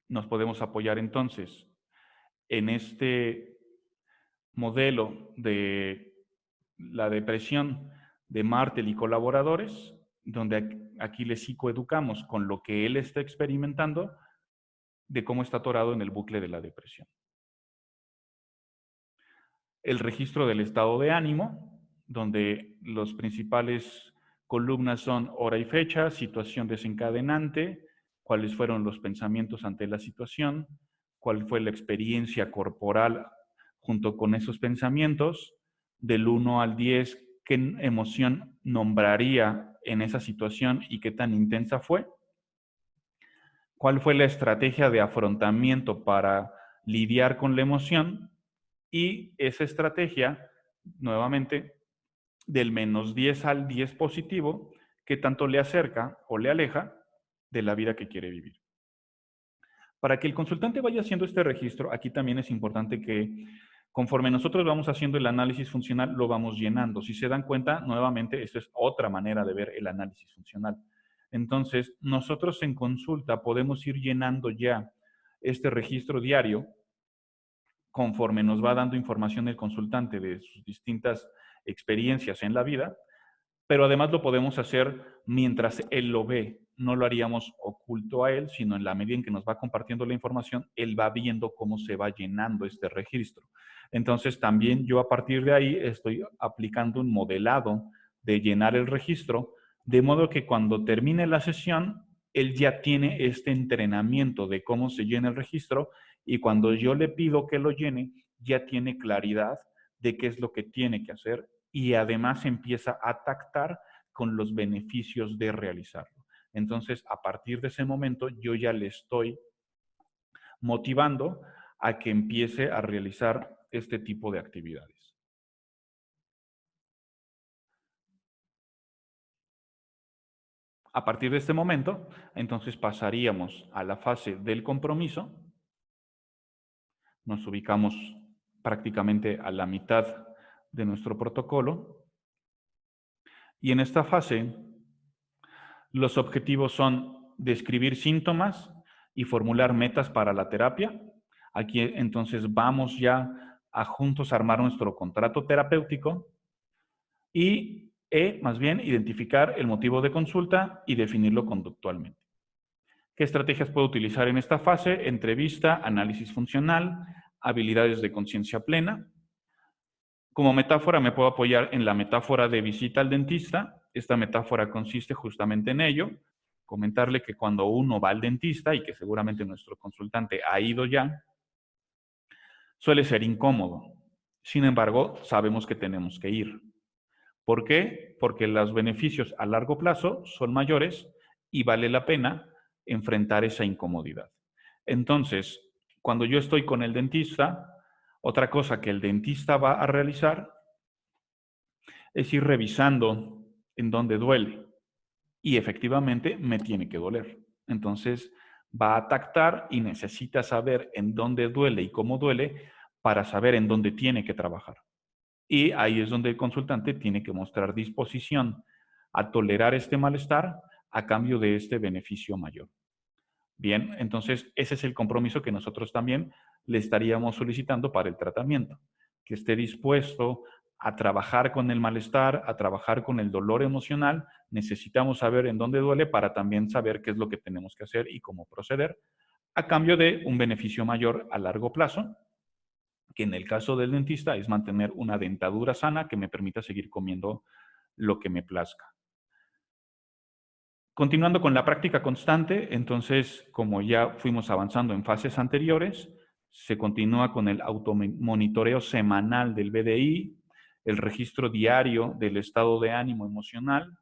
Nos podemos apoyar entonces en este modelo de la depresión de Martel y colaboradores, donde aquí le psicoeducamos con lo que él está experimentando de cómo está atorado en el bucle de la depresión. El registro del estado de ánimo, donde los principales columnas son hora y fecha, situación desencadenante, cuáles fueron los pensamientos ante la situación, cuál fue la experiencia corporal junto con esos pensamientos, del 1 al 10, qué emoción nombraría en esa situación y qué tan intensa fue, cuál fue la estrategia de afrontamiento para lidiar con la emoción, y esa estrategia, nuevamente, del -10 al 10 positivo, que tanto le acerca o le aleja de la vida que quiere vivir. Para que el consultante vaya haciendo este registro, aquí también es importante que conforme nosotros vamos haciendo el análisis funcional, lo vamos llenando. Si se dan cuenta, nuevamente, esta es otra manera de ver el análisis funcional. Entonces, nosotros en consulta podemos ir llenando ya este registro diario conforme nos va dando información el consultante de sus distintas experiencias en la vida, pero además lo podemos hacer mientras él lo ve. No lo haríamos oculto a él, sino en la medida en que nos va compartiendo la información, él va viendo cómo se va llenando este registro. Entonces también yo a partir de ahí estoy aplicando un modelado de llenar el registro, de modo que cuando termine la sesión, él ya tiene este entrenamiento de cómo se llena el registro, y cuando yo le pido que lo llene, ya tiene claridad de qué es lo que tiene que hacer y además empieza a tactar con los beneficios de realizarlo. Entonces, a partir de ese momento, yo ya le estoy motivando a que empiece a realizar este tipo de actividades. A partir de este momento, entonces pasaríamos a la fase del compromiso. Nos ubicamos prácticamente a la mitad de nuestro protocolo. Y en esta fase, los objetivos son describir síntomas y formular metas para la terapia. Aquí entonces vamos ya a juntos armar nuestro contrato terapéutico y más bien identificar el motivo de consulta y definirlo conductualmente. ¿Qué estrategias puedo utilizar en esta fase? Entrevista, análisis funcional, habilidades de conciencia plena. Como metáfora me puedo apoyar en la metáfora de visita al dentista. Esta metáfora consiste justamente en ello, comentarle que cuando uno va al dentista, y que seguramente nuestro consultante ha ido ya, suele ser incómodo. Sin embargo, sabemos que tenemos que ir. ¿Por qué? Porque los beneficios a largo plazo son mayores y vale la pena enfrentar esa incomodidad. Entonces, cuando yo estoy con el dentista, otra cosa que el dentista va a realizar es ir revisando en dónde duele. Y efectivamente me tiene que doler. Entonces, va a tactar y necesita saber en dónde duele y cómo duele para saber en dónde tiene que trabajar. Y ahí es donde el consultante tiene que mostrar disposición a tolerar este malestar a cambio de este beneficio mayor. Bien, entonces ese es el compromiso que nosotros también le estaríamos solicitando para el tratamiento, que esté dispuesto a trabajar con el malestar, a trabajar con el dolor emocional. Necesitamos saber en dónde duele para también saber qué es lo que tenemos que hacer y cómo proceder, a cambio de un beneficio mayor a largo plazo, que en el caso del dentista es mantener una dentadura sana que me permita seguir comiendo lo que me plazca. Continuando con la práctica constante, entonces, como ya fuimos avanzando en fases anteriores, se continúa con el automonitoreo semanal del BDI, el registro diario del estado de ánimo emocional,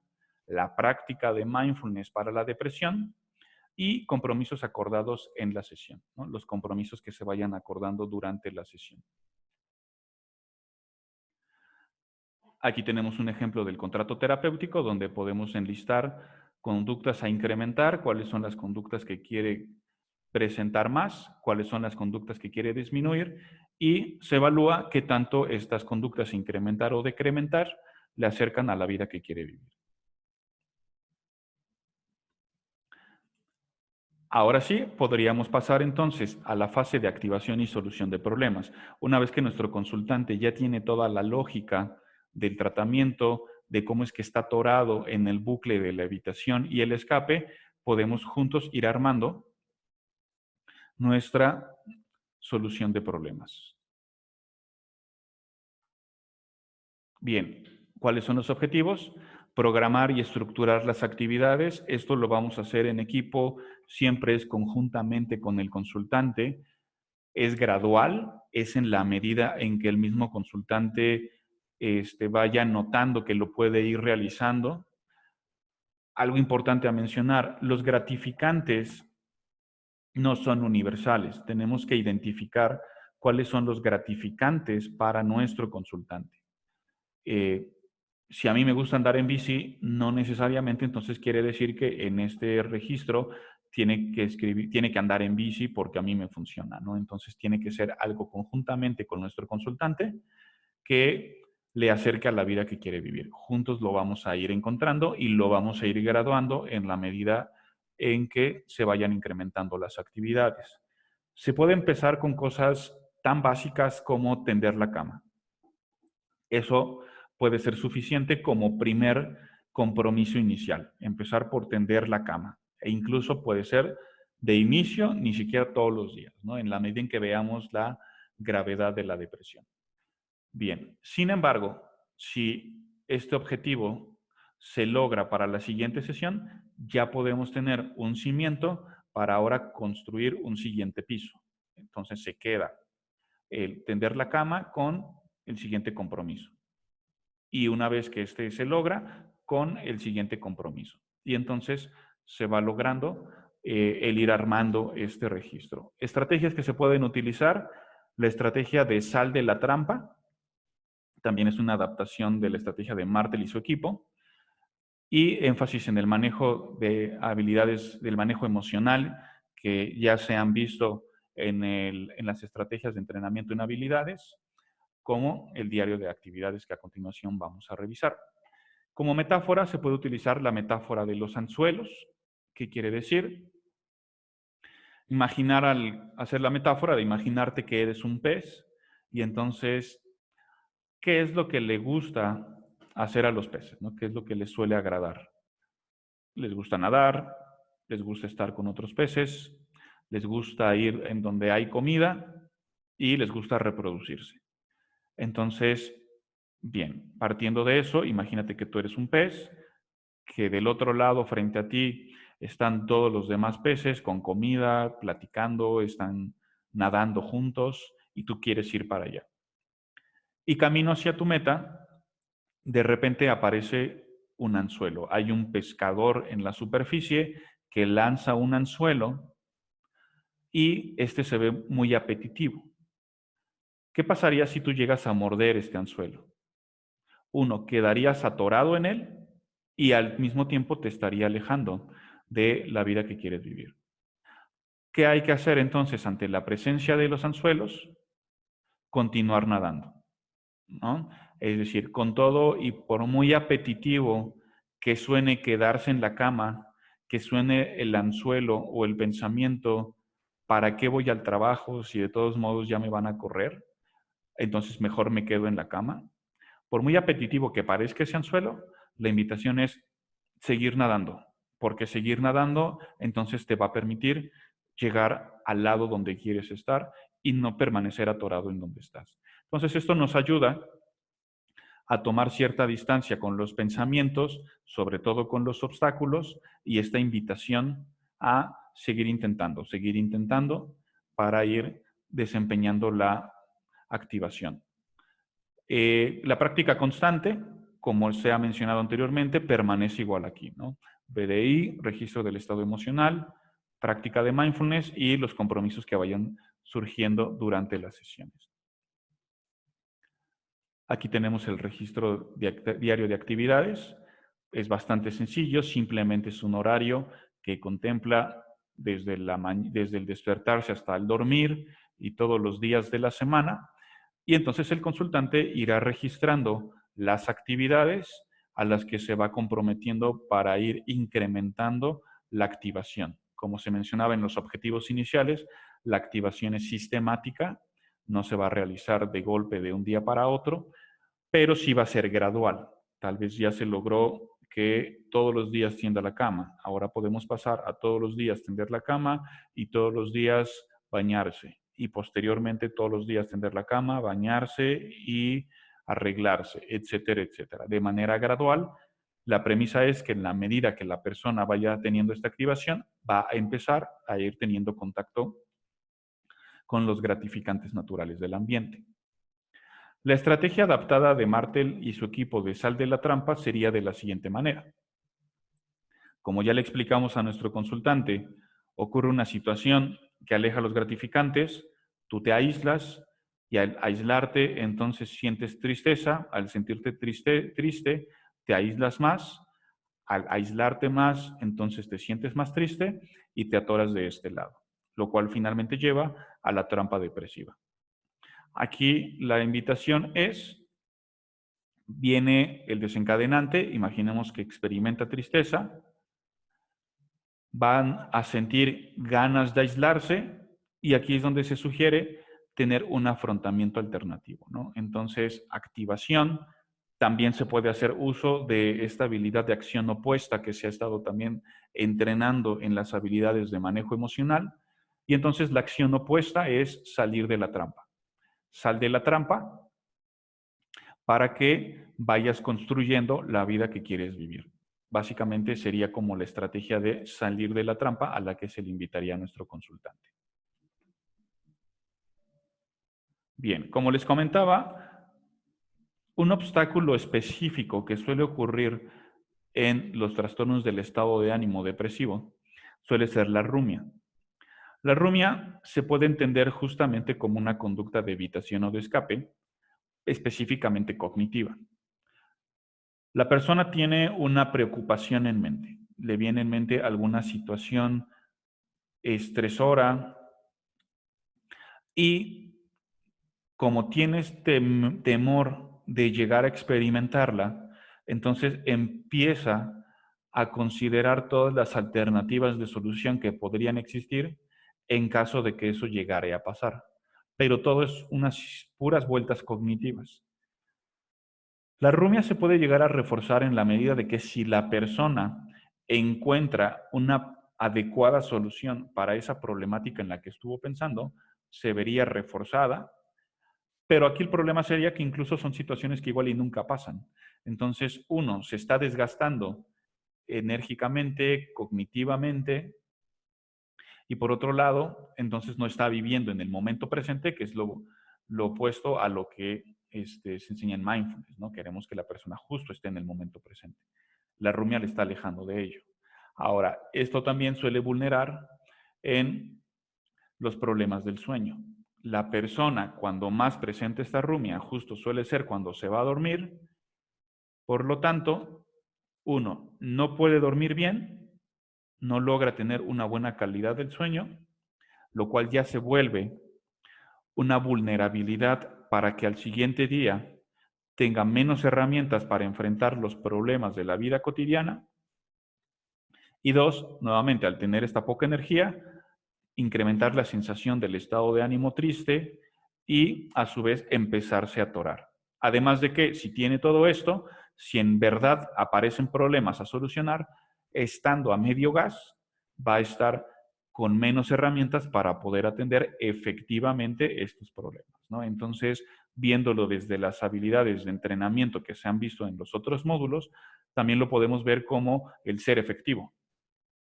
la práctica de mindfulness para la depresión y compromisos acordados en la sesión, ¿no? Los compromisos que se vayan acordando durante la sesión. Aquí tenemos un ejemplo del contrato terapéutico donde podemos enlistar conductas a incrementar, cuáles son las conductas que quiere presentar más, cuáles son las conductas que quiere disminuir y se evalúa qué tanto estas conductas incrementar o decrementar le acercan a la vida que quiere vivir. Ahora sí, podríamos pasar entonces a la fase de activación y solución de problemas. Una vez que nuestro consultante ya tiene toda la lógica del tratamiento, de cómo es que está atorado en el bucle de la evitación y el escape, podemos juntos ir armando nuestra solución de problemas. Bien, ¿cuáles son los objetivos? Programar y estructurar las actividades. Esto lo vamos a hacer en equipo, siempre es conjuntamente con el consultante. Es gradual, es en la medida en que el mismo consultante vaya notando que lo puede ir realizando. Algo importante a mencionar, los gratificantes no son universales. Tenemos que identificar cuáles son los gratificantes para nuestro consultante. Eh, si a mí me gusta andar en bici, no necesariamente entonces quiere decir que en este registro tiene que andar en bici porque a mí me funciona, ¿no? Entonces tiene que ser algo conjuntamente con nuestro consultante que le acerque a la vida que quiere vivir. Juntos lo vamos a ir encontrando y lo vamos a ir graduando en la medida en que se vayan incrementando las actividades. Se puede empezar con cosas tan básicas como tender la cama. Eso puede ser suficiente como primer compromiso inicial, empezar por tender la cama. E incluso puede ser de inicio, ni siquiera todos los días, ¿no? En la medida en que veamos la gravedad de la depresión. Bien, sin embargo, si este objetivo se logra para la siguiente sesión, ya podemos tener un cimiento para ahora construir un siguiente piso. Entonces se queda el tender la cama con el siguiente compromiso. Y una vez que este se logra, con el siguiente compromiso. Y entonces se va logrando el ir armando este registro. Estrategias que se pueden utilizar, la estrategia de sal de la trampa, también es una adaptación de la estrategia de Martel y su equipo, y énfasis en el manejo de habilidades del manejo emocional que ya se han visto en las estrategias de entrenamiento en habilidades, como el diario de actividades que a continuación vamos a revisar. Como metáfora se puede utilizar la metáfora de los anzuelos. ¿Qué quiere decir? Imaginar al hacer la metáfora de imaginarte que eres un pez y entonces, ¿qué es lo que le gusta hacer a los peces? ¿No? ¿Qué es lo que les suele agradar? Les gusta nadar, les gusta estar con otros peces, les gusta ir en donde hay comida y les gusta reproducirse. Entonces, bien, partiendo de eso, imagínate que tú eres un pez, que del otro lado, frente a ti, están todos los demás peces con comida, platicando, están nadando juntos y tú quieres ir para allá. Y camino hacia tu meta, de repente aparece un anzuelo. Hay un pescador en la superficie que lanza un anzuelo y este se ve muy apetitivo. ¿Qué pasaría si tú llegas a morder este anzuelo? Uno, quedarías atorado en él y al mismo tiempo te estaría alejando de la vida que quieres vivir. ¿Qué hay que hacer entonces ante la presencia de los anzuelos? Continuar nadando, ¿no? Es decir, con todo y por muy apetitivo que suene quedarse en la cama, que suene el anzuelo o el pensamiento, ¿para qué voy al trabajo si de todos modos ya me van a correr? Entonces mejor me quedo en la cama. Por muy apetitivo que parezca ese anzuelo, la invitación es seguir nadando, porque seguir nadando entonces te va a permitir llegar al lado donde quieres estar y no permanecer atorado en donde estás. Entonces esto nos ayuda a tomar cierta distancia con los pensamientos, sobre todo con los obstáculos, y esta invitación a seguir intentando para ir desempeñando la activación. La práctica constante, como se ha mencionado anteriormente, permanece igual aquí, ¿no? BDI, registro del estado emocional, práctica de mindfulness y los compromisos que vayan surgiendo durante las sesiones. Aquí tenemos el registro diario de actividades. Es bastante sencillo, simplemente es un horario que contempla desde el despertarse hasta el dormir y todos los días de la semana. Y entonces el consultante irá registrando las actividades a las que se va comprometiendo para ir incrementando la activación. Como se mencionaba en los objetivos iniciales, la activación es sistemática, no se va a realizar de golpe de un día para otro, pero sí va a ser gradual. Tal vez ya se logró que todos los días tienda la cama. Ahora podemos pasar a todos los días tender la cama y todos los días bañarse. Y posteriormente todos los días tender la cama, bañarse y arreglarse, etcétera, etcétera. De manera gradual, la premisa es que en la medida que la persona vaya teniendo esta activación, va a empezar a ir teniendo contacto con los gratificantes naturales del ambiente. La estrategia adaptada de Martel y su equipo de Sal de la Trampa sería de la siguiente manera. Como ya le explicamos a nuestro consultante, ocurre una situación que aleja a los gratificantes, tú te aíslas y al aislarte entonces sientes tristeza, al sentirte triste te aíslas más, al aislarte más entonces te sientes más triste y te atoras de este lado, lo cual finalmente lleva a la trampa depresiva. Aquí la invitación es, viene el desencadenante, imaginemos que experimenta tristeza, van a sentir ganas de aislarse y aquí es donde se sugiere tener un afrontamiento alternativo, ¿no? Entonces, activación, también se puede hacer uso de esta habilidad de acción opuesta que se ha estado también entrenando en las habilidades de manejo emocional. Y entonces la acción opuesta es salir de la trampa. Sal de la trampa para que vayas construyendo la vida que quieres vivir. Básicamente sería como la estrategia de salir de la trampa a la que se le invitaría a nuestro consultante. Bien, como les comentaba, un obstáculo específico que suele ocurrir en los trastornos del estado de ánimo depresivo suele ser la rumia. La rumia se puede entender justamente como una conducta de evitación o de escape, específicamente cognitiva. La persona tiene una preocupación en mente, le viene en mente alguna situación estresora y como tienes temor de llegar a experimentarla, entonces empieza a considerar todas las alternativas de solución que podrían existir en caso de que eso llegara a pasar. Pero todo es unas puras vueltas cognitivas. La rumia se puede llegar a reforzar en la medida de que si la persona encuentra una adecuada solución para esa problemática en la que estuvo pensando, se vería reforzada. Pero aquí el problema sería que incluso son situaciones que igual y nunca pasan. Entonces, uno se está desgastando enérgicamente, cognitivamente, y por otro lado, entonces no está viviendo en el momento presente, que es lo opuesto a lo que se enseña en mindfulness, ¿no? Queremos que la persona justo esté en el momento presente. La rumia le está alejando de ello. Ahora, esto también suele vulnerar en los problemas del sueño. La persona, cuando más presente está rumia, justo suele ser cuando se va a dormir. Por lo tanto, uno, no puede dormir bien, no logra tener una buena calidad del sueño, lo cual ya se vuelve una vulnerabilidad para que al siguiente día tenga menos herramientas para enfrentar los problemas de la vida cotidiana. Y dos, nuevamente, al tener esta poca energía, incrementar la sensación del estado de ánimo triste y a su vez empezarse a atorar. Además de que si tiene todo esto, si en verdad aparecen problemas a solucionar, estando a medio gas, va a estar con menos herramientas para poder atender efectivamente estos problemas, ¿no? Entonces, viéndolo desde las habilidades de entrenamiento que se han visto en los otros módulos, también lo podemos ver como el ser efectivo,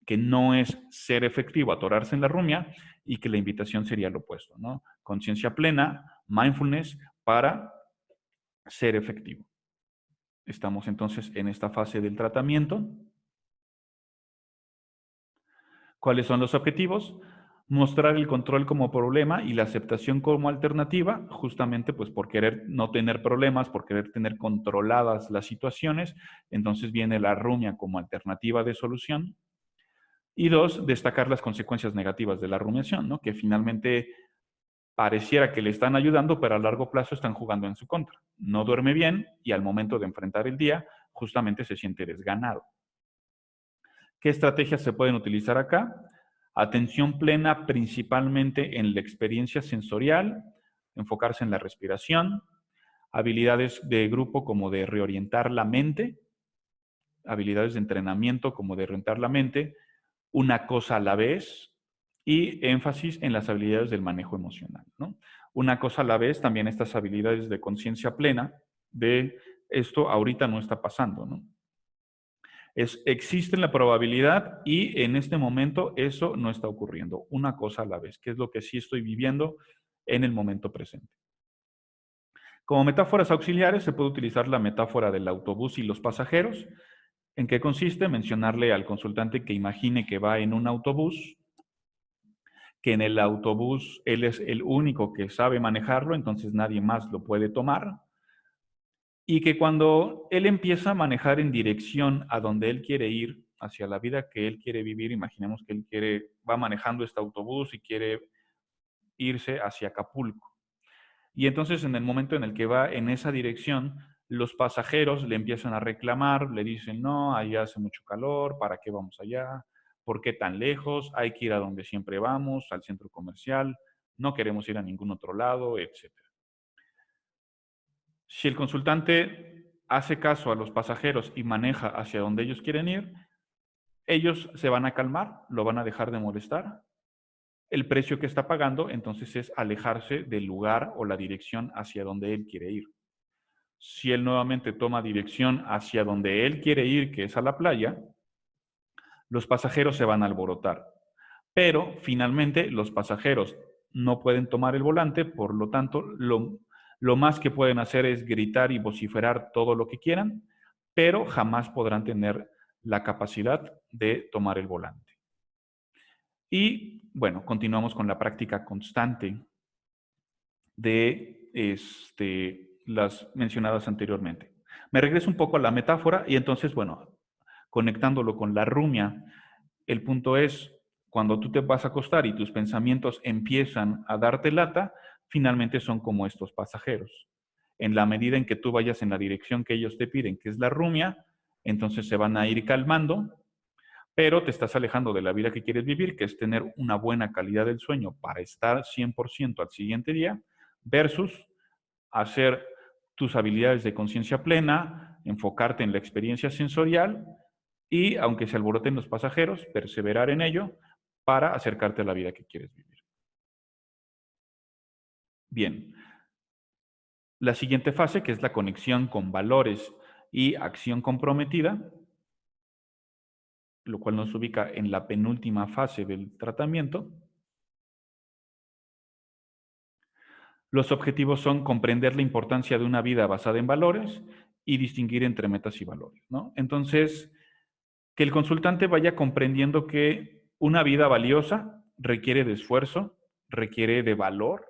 que no es ser efectivo, atorarse en la rumia, y que la invitación sería lo opuesto, ¿no? Conciencia plena, mindfulness para ser efectivo. Estamos entonces en esta fase del tratamiento. ¿Cuáles son los objetivos? Mostrar el control como problema y la aceptación como alternativa, justamente pues por querer no tener problemas, por querer tener controladas las situaciones, entonces viene la rumia como alternativa de solución. Y dos, destacar las consecuencias negativas de la rumiación, ¿no? Que finalmente pareciera que le están ayudando, pero a largo plazo están jugando en su contra. No duerme bien y al momento de enfrentar el día, justamente se siente desganado. ¿Qué estrategias se pueden utilizar acá? Atención plena principalmente en la experiencia sensorial, enfocarse en la respiración, habilidades de grupo como de reorientar la mente, habilidades de entrenamiento como de reorientar la mente, una cosa a la vez y énfasis en las habilidades del manejo emocional, ¿no? Una cosa a la vez, también estas habilidades de conciencia plena de esto ahorita no está pasando, ¿no? Existe la probabilidad y en este momento eso no está ocurriendo. Una cosa a la vez, que es lo que sí estoy viviendo en el momento presente. Como metáforas auxiliares se puede utilizar la metáfora del autobús y los pasajeros. ¿En qué consiste? Mencionarle al consultante que imagine que va en un autobús, que en el autobús él es el único que sabe manejarlo, entonces nadie más lo puede tomar, y que cuando él empieza a manejar en dirección a donde él quiere ir, hacia la vida que él quiere vivir, imaginemos que va manejando este autobús y quiere irse hacia Acapulco. Y entonces en el momento en el que va en esa dirección, los pasajeros le empiezan a reclamar, le dicen, no, allá hace mucho calor, ¿para qué vamos allá? ¿Por qué tan lejos? Hay que ir a donde siempre vamos, al centro comercial, no queremos ir a ningún otro lado, etc. Si el consultante hace caso a los pasajeros y maneja hacia donde ellos quieren ir, ellos se van a calmar, lo van a dejar de molestar. El precio que está pagando entonces es alejarse del lugar o la dirección hacia donde él quiere ir. Si él nuevamente toma dirección hacia donde él quiere ir, que es a la playa, los pasajeros se van a alborotar. Pero finalmente los pasajeros no pueden tomar el volante, por lo tanto, lo más que pueden hacer es gritar y vociferar todo lo que quieran, pero jamás podrán tener la capacidad de tomar el volante. Y bueno, continuamos con la práctica constante de las mencionadas anteriormente. Me regreso un poco a la metáfora y entonces, bueno, conectándolo con la rumia, el punto es, cuando tú te vas a acostar y tus pensamientos empiezan a darte lata, finalmente son como estos pasajeros. En la medida en que tú vayas en la dirección que ellos te piden, que es la rumia, entonces se van a ir calmando, pero te estás alejando de la vida que quieres vivir, que es tener una buena calidad del sueño para estar 100% al siguiente día, versus hacer tus habilidades de conciencia plena, enfocarte en la experiencia sensorial y, aunque se alboroten los pasajeros, perseverar en ello para acercarte a la vida que quieres vivir. Bien, la siguiente fase, que es la conexión con valores y acción comprometida, lo cual nos ubica en la penúltima fase del tratamiento. Los objetivos son comprender la importancia de una vida basada en valores y distinguir entre metas y valores, ¿no? Entonces, que el consultante vaya comprendiendo que una vida valiosa requiere de esfuerzo, requiere de valor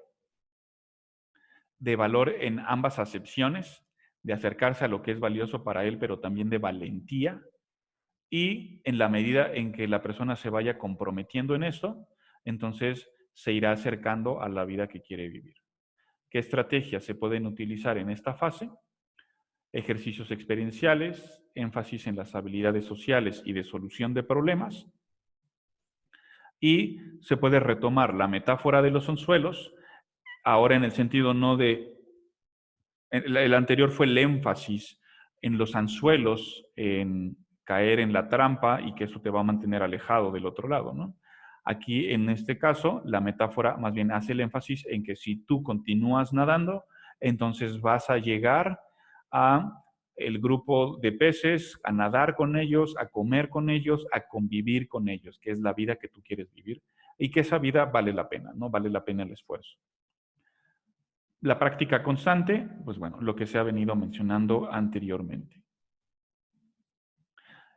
en ambas acepciones, de acercarse a lo que es valioso para él, pero también de valentía. Y en la medida en que la persona se vaya comprometiendo en esto, entonces se irá acercando a la vida que quiere vivir. ¿Qué estrategias se pueden utilizar en esta fase? Ejercicios experienciales, énfasis en las habilidades sociales y de solución de problemas. Y se puede retomar la metáfora de los anzuelos, ahora en el sentido no de... El anterior fue el énfasis en los anzuelos, en caer en la trampa y que eso te va a mantener alejado del otro lado, ¿no? Aquí, en este caso, la metáfora más bien hace el énfasis en que si tú continúas nadando, entonces vas a llegar a el grupo de peces, a nadar con ellos, a comer con ellos, a convivir con ellos, que es la vida que tú quieres vivir y que esa vida vale la pena, ¿no? Vale la pena el esfuerzo. La práctica constante, pues bueno, lo que se ha venido mencionando anteriormente.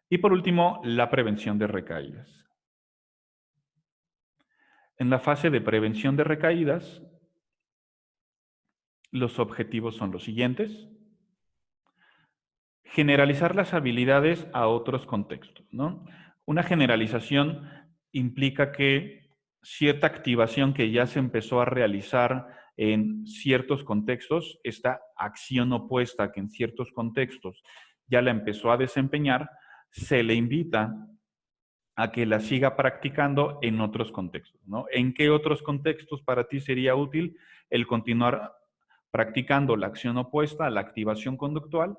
Y por último, la prevención de recaídas. En la fase de prevención de recaídas, los objetivos son los siguientes. Generalizar las habilidades a otros contextos, ¿no? Una generalización implica que cierta activación que ya se empezó a realizar en ciertos contextos, esta acción opuesta que en ciertos contextos ya la empezó a desempeñar, se le invita a que la siga practicando en otros contextos, ¿no? ¿En qué otros contextos para ti sería útil el continuar practicando la acción opuesta a la activación conductual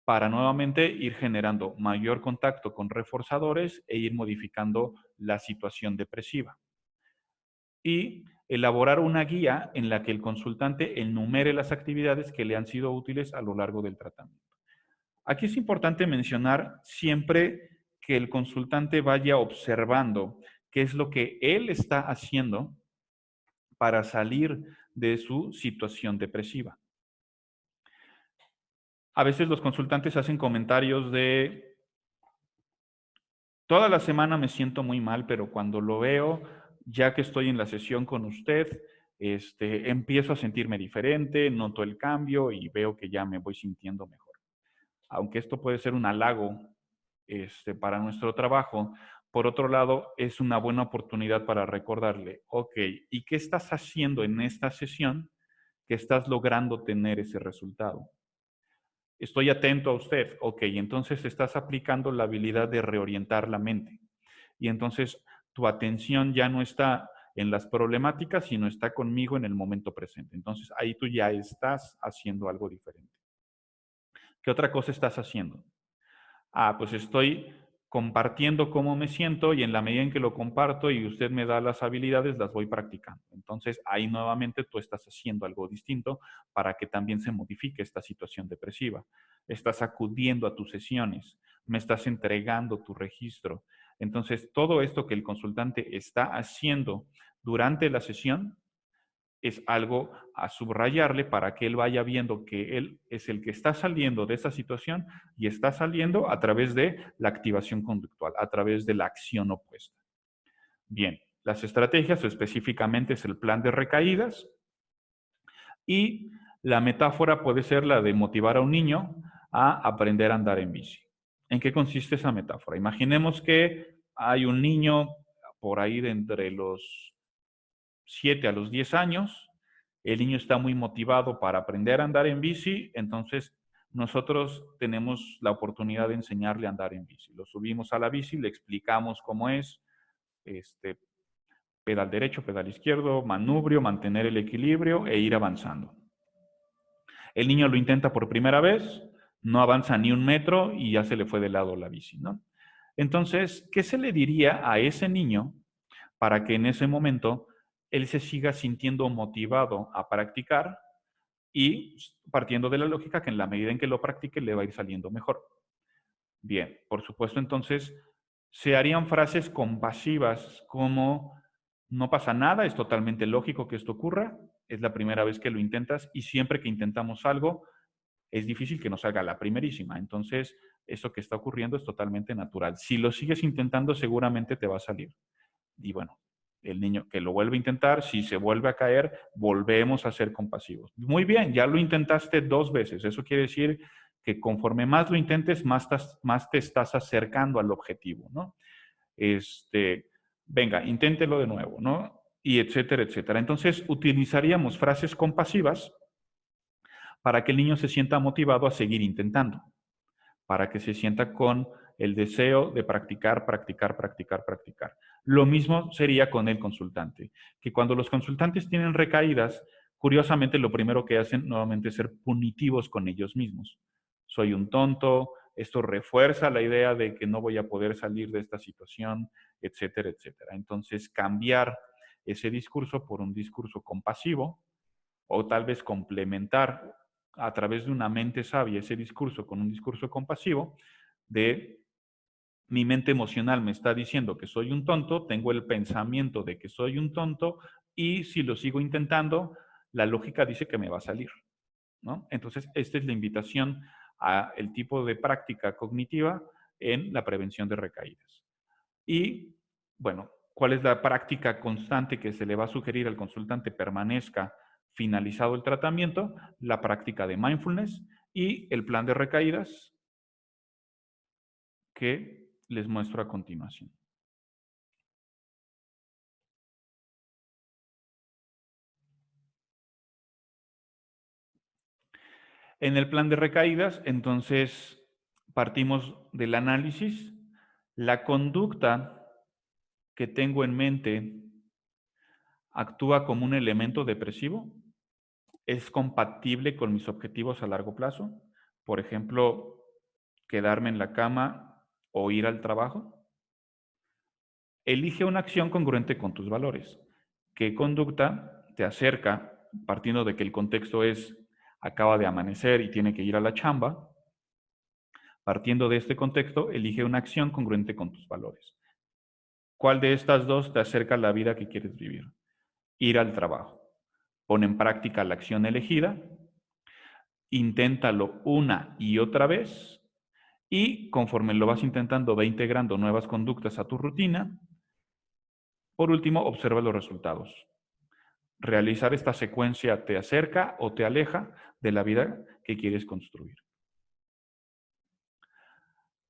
para nuevamente ir generando mayor contacto con reforzadores e ir modificando la situación depresiva? Y elaborar una guía en la que el consultante enumere las actividades que le han sido útiles a lo largo del tratamiento. Aquí es importante mencionar siempre que el consultante vaya observando qué es lo que él está haciendo para salir de su situación depresiva. A veces los consultantes hacen comentarios de: toda la semana me siento muy mal, pero cuando lo veo, ya que estoy en la sesión con usted, empiezo a sentirme diferente, noto el cambio y veo que ya me voy sintiendo mejor. Aunque esto puede ser un halago para nuestro trabajo, por otro lado, es una buena oportunidad para recordarle: ok, ¿y qué estás haciendo en esta sesión que estás logrando tener ese resultado? Estoy atento a usted. Ok, entonces estás aplicando la habilidad de reorientar la mente. Y entonces tu atención ya no está en las problemáticas, sino está conmigo en el momento presente. Entonces ahí tú ya estás haciendo algo diferente. ¿Qué otra cosa estás haciendo? Pues estoy compartiendo cómo me siento y en la medida en que lo comparto y usted me da las habilidades, las voy practicando. Entonces, ahí nuevamente tú estás haciendo algo distinto para que también se modifique esta situación depresiva. Estás acudiendo a tus sesiones, me estás entregando tu registro. Entonces, todo esto que el consultante está haciendo durante la sesión es algo a subrayarle para que él vaya viendo que él es el que está saliendo de esa situación y está saliendo a través de la activación conductual, a través de la acción opuesta. Bien, las estrategias específicamente es el plan de recaídas y la metáfora puede ser la de motivar a un niño a aprender a andar en bici. ¿En qué consiste esa metáfora? Imaginemos que hay un niño por ahí de entre los 7 a los 10 años, el niño está muy motivado para aprender a andar en bici, entonces nosotros tenemos la oportunidad de enseñarle a andar en bici. Lo subimos a la bici, le explicamos cómo es, pedal derecho, pedal izquierdo, manubrio, mantener el equilibrio e ir avanzando. El niño lo intenta por primera vez, no avanza ni un metro y ya se le fue de lado la bici, ¿no? Entonces, ¿qué se le diría a ese niño para que en ese momento él se siga sintiendo motivado a practicar y partiendo de la lógica que en la medida en que lo practique le va a ir saliendo mejor? Bien, por supuesto, entonces se harían frases compasivas como no pasa nada, es totalmente lógico que esto ocurra, es la primera vez que lo intentas y siempre que intentamos algo es difícil que nos salga la primerísima. Entonces, eso que está ocurriendo es totalmente natural. Si lo sigues intentando, seguramente te va a salir. Y bueno, el niño que lo vuelve a intentar, si se vuelve a caer, volvemos a ser compasivos. Muy bien, ya lo intentaste 2 veces. Eso quiere decir que conforme más lo intentes, más te estás acercando al objetivo, ¿no? Venga, inténtelo de nuevo, ¿no? Y etcétera, etcétera. Entonces, utilizaríamos frases compasivas para que el niño se sienta motivado a seguir intentando, para que se sienta con el deseo de practicar, practicar, practicar, practicar. Lo mismo sería con el consultante, que cuando los consultantes tienen recaídas, curiosamente lo primero que hacen nuevamente es ser punitivos con ellos mismos. Soy un tonto, esto refuerza la idea de que no voy a poder salir de esta situación, etcétera, etcétera. Entonces, cambiar ese discurso por un discurso compasivo o tal vez complementar a través de una mente sabia ese discurso con un discurso compasivo de mi mente emocional me está diciendo que soy un tonto, tengo el pensamiento de que soy un tonto y si lo sigo intentando, la lógica dice que me va a salir, ¿no? Entonces, esta es la invitación a el tipo de práctica cognitiva en la prevención de recaídas. Y, bueno, ¿cuál es la práctica constante que se le va a sugerir al consultante permanezca finalizado el tratamiento? La práctica de mindfulness y el plan de recaídas que les muestro a continuación. En el plan de recaídas, entonces, partimos del análisis. La conducta que tengo en mente actúa como un elemento depresivo. ¿Es compatible con mis objetivos a largo plazo? Por ejemplo, quedarme en la cama o ir al trabajo. Elige una acción congruente con tus valores. ¿Qué conducta te acerca, partiendo de que el contexto es acaba de amanecer y tiene que ir a la chamba? Partiendo de este contexto, elige una acción congruente con tus valores. ¿Cuál de estas dos te acerca a la vida que quieres vivir? Ir al trabajo. Pon en práctica la acción elegida, inténtalo una y otra vez y conforme lo vas intentando va integrando nuevas conductas a tu rutina. Por último, observa los resultados. Realizar esta secuencia te acerca o te aleja de la vida que quieres construir.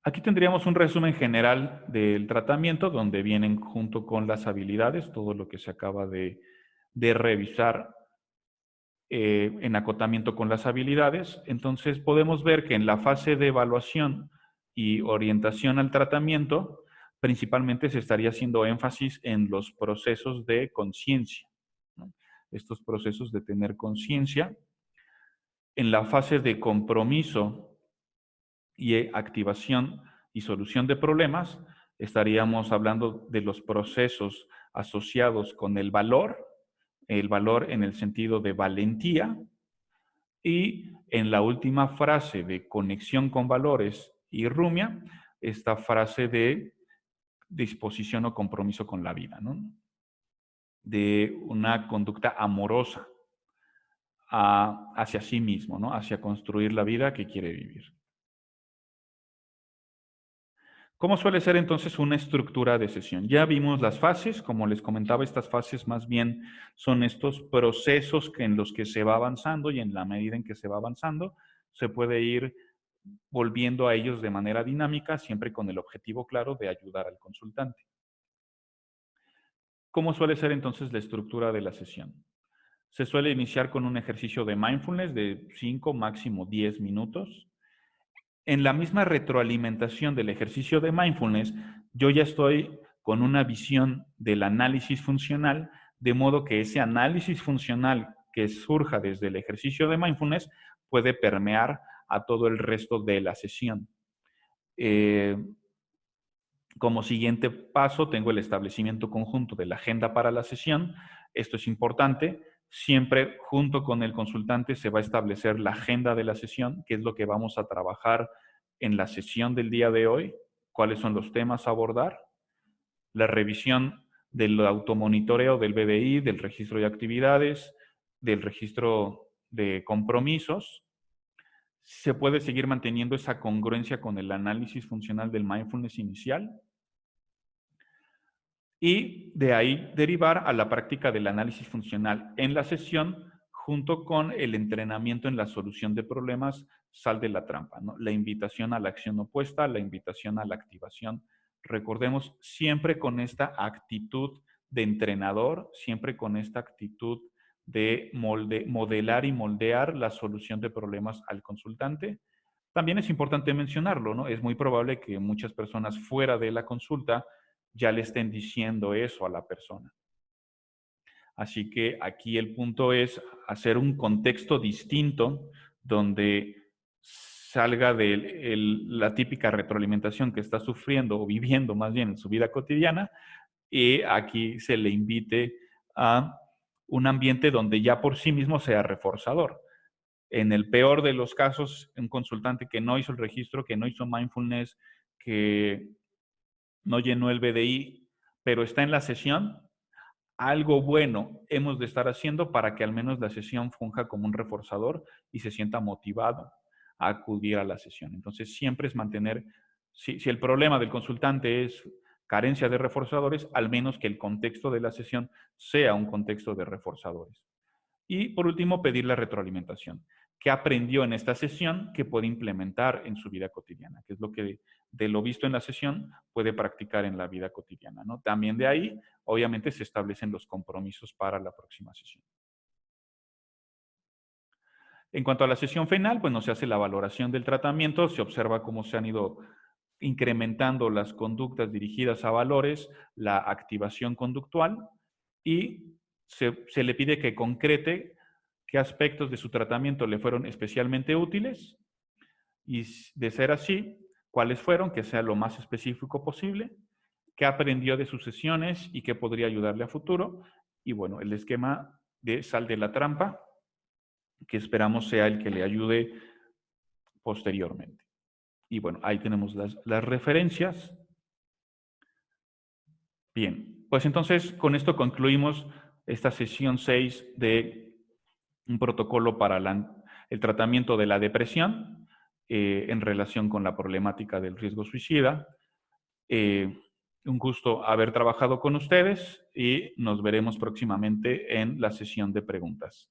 Aquí tendríamos un resumen general del tratamiento donde vienen junto con las habilidades, todo lo que se acaba de revisar en acotamiento con las habilidades. Entonces podemos ver que en la fase de evaluación y orientación al tratamiento, principalmente se estaría haciendo énfasis en los procesos de conciencia, ¿no? Estos procesos de tener conciencia. En la fase de compromiso y activación y solución de problemas, estaríamos hablando de los procesos asociados con el valor en el sentido de valentía, y en la última frase de conexión con valores y rumia, esta frase de disposición o compromiso con la vida, ¿no? De una conducta amorosa hacia sí mismo, ¿no? Hacia construir la vida que quiere vivir. ¿Cómo suele ser entonces una estructura de sesión? Ya vimos las fases, como les comentaba, estas fases más bien son estos procesos en los que se va avanzando y en la medida en que se va avanzando, se puede ir volviendo a ellos de manera dinámica, siempre con el objetivo claro de ayudar al consultante. ¿Cómo suele ser entonces la estructura de la sesión? Se suele iniciar con un ejercicio de mindfulness de 5, máximo 10 minutos. En la misma retroalimentación del ejercicio de mindfulness, yo ya estoy con una visión del análisis funcional, de modo que ese análisis funcional que surja desde el ejercicio de mindfulness puede permear a todo el resto de la sesión. Como siguiente paso, tengo el establecimiento conjunto de la agenda para la sesión. Esto es importante. Siempre junto con el consultante se va a establecer la agenda de la sesión, qué es lo que vamos a trabajar en la sesión del día de hoy, cuáles son los temas a abordar, la revisión del automonitoreo del BDI, del registro de actividades, del registro de compromisos. Se puede seguir manteniendo esa congruencia con el análisis funcional del mindfulness inicial y de ahí derivar a la práctica del análisis funcional en la sesión junto con el entrenamiento en la solución de problemas, sal de la trampa, ¿no? La invitación a la acción opuesta, la invitación a la activación. Recordemos siempre con esta actitud de entrenador, siempre con esta actitud de modelar y moldear la solución de problemas al consultante. También es importante mencionarlo, ¿no? Es muy probable que muchas personas fuera de la consulta ya le estén diciendo eso a la persona. Así que aquí el punto es hacer un contexto distinto donde salga de la típica retroalimentación que está sufriendo o viviendo más bien en su vida cotidiana y aquí se le invite a un ambiente donde ya por sí mismo sea reforzador. En el peor de los casos, un consultante que no hizo el registro, que no hizo mindfulness, que no llenó el BDI, pero está en la sesión, algo bueno hemos de estar haciendo para que al menos la sesión funja como un reforzador y se sienta motivado a acudir a la sesión. Entonces, siempre es mantener, si el problema del consultante es carencia de reforzadores, al menos que el contexto de la sesión sea un contexto de reforzadores. Y por último, pedir la retroalimentación. ¿Qué aprendió en esta sesión que puede implementar en su vida cotidiana? ¿Qué es lo que de lo visto en la sesión puede practicar en la vida cotidiana, ¿no? También de ahí, obviamente, se establecen los compromisos para la próxima sesión. En cuanto a la sesión final, pues no se hace la valoración del tratamiento, se observa cómo se han ido incrementando las conductas dirigidas a valores, la activación conductual y se le pide que concrete qué aspectos de su tratamiento le fueron especialmente útiles y de ser así, cuáles fueron, que sea lo más específico posible, qué aprendió de sus sesiones y qué podría ayudarle a futuro. Y bueno, el esquema de sal de la trampa, que esperamos sea el que le ayude posteriormente. Y bueno, ahí tenemos las referencias. Bien, pues entonces con esto concluimos esta sesión 6 de un protocolo para el tratamiento de la depresión en relación con la problemática del riesgo suicida. Un gusto haber trabajado con ustedes y nos veremos próximamente en la sesión de preguntas.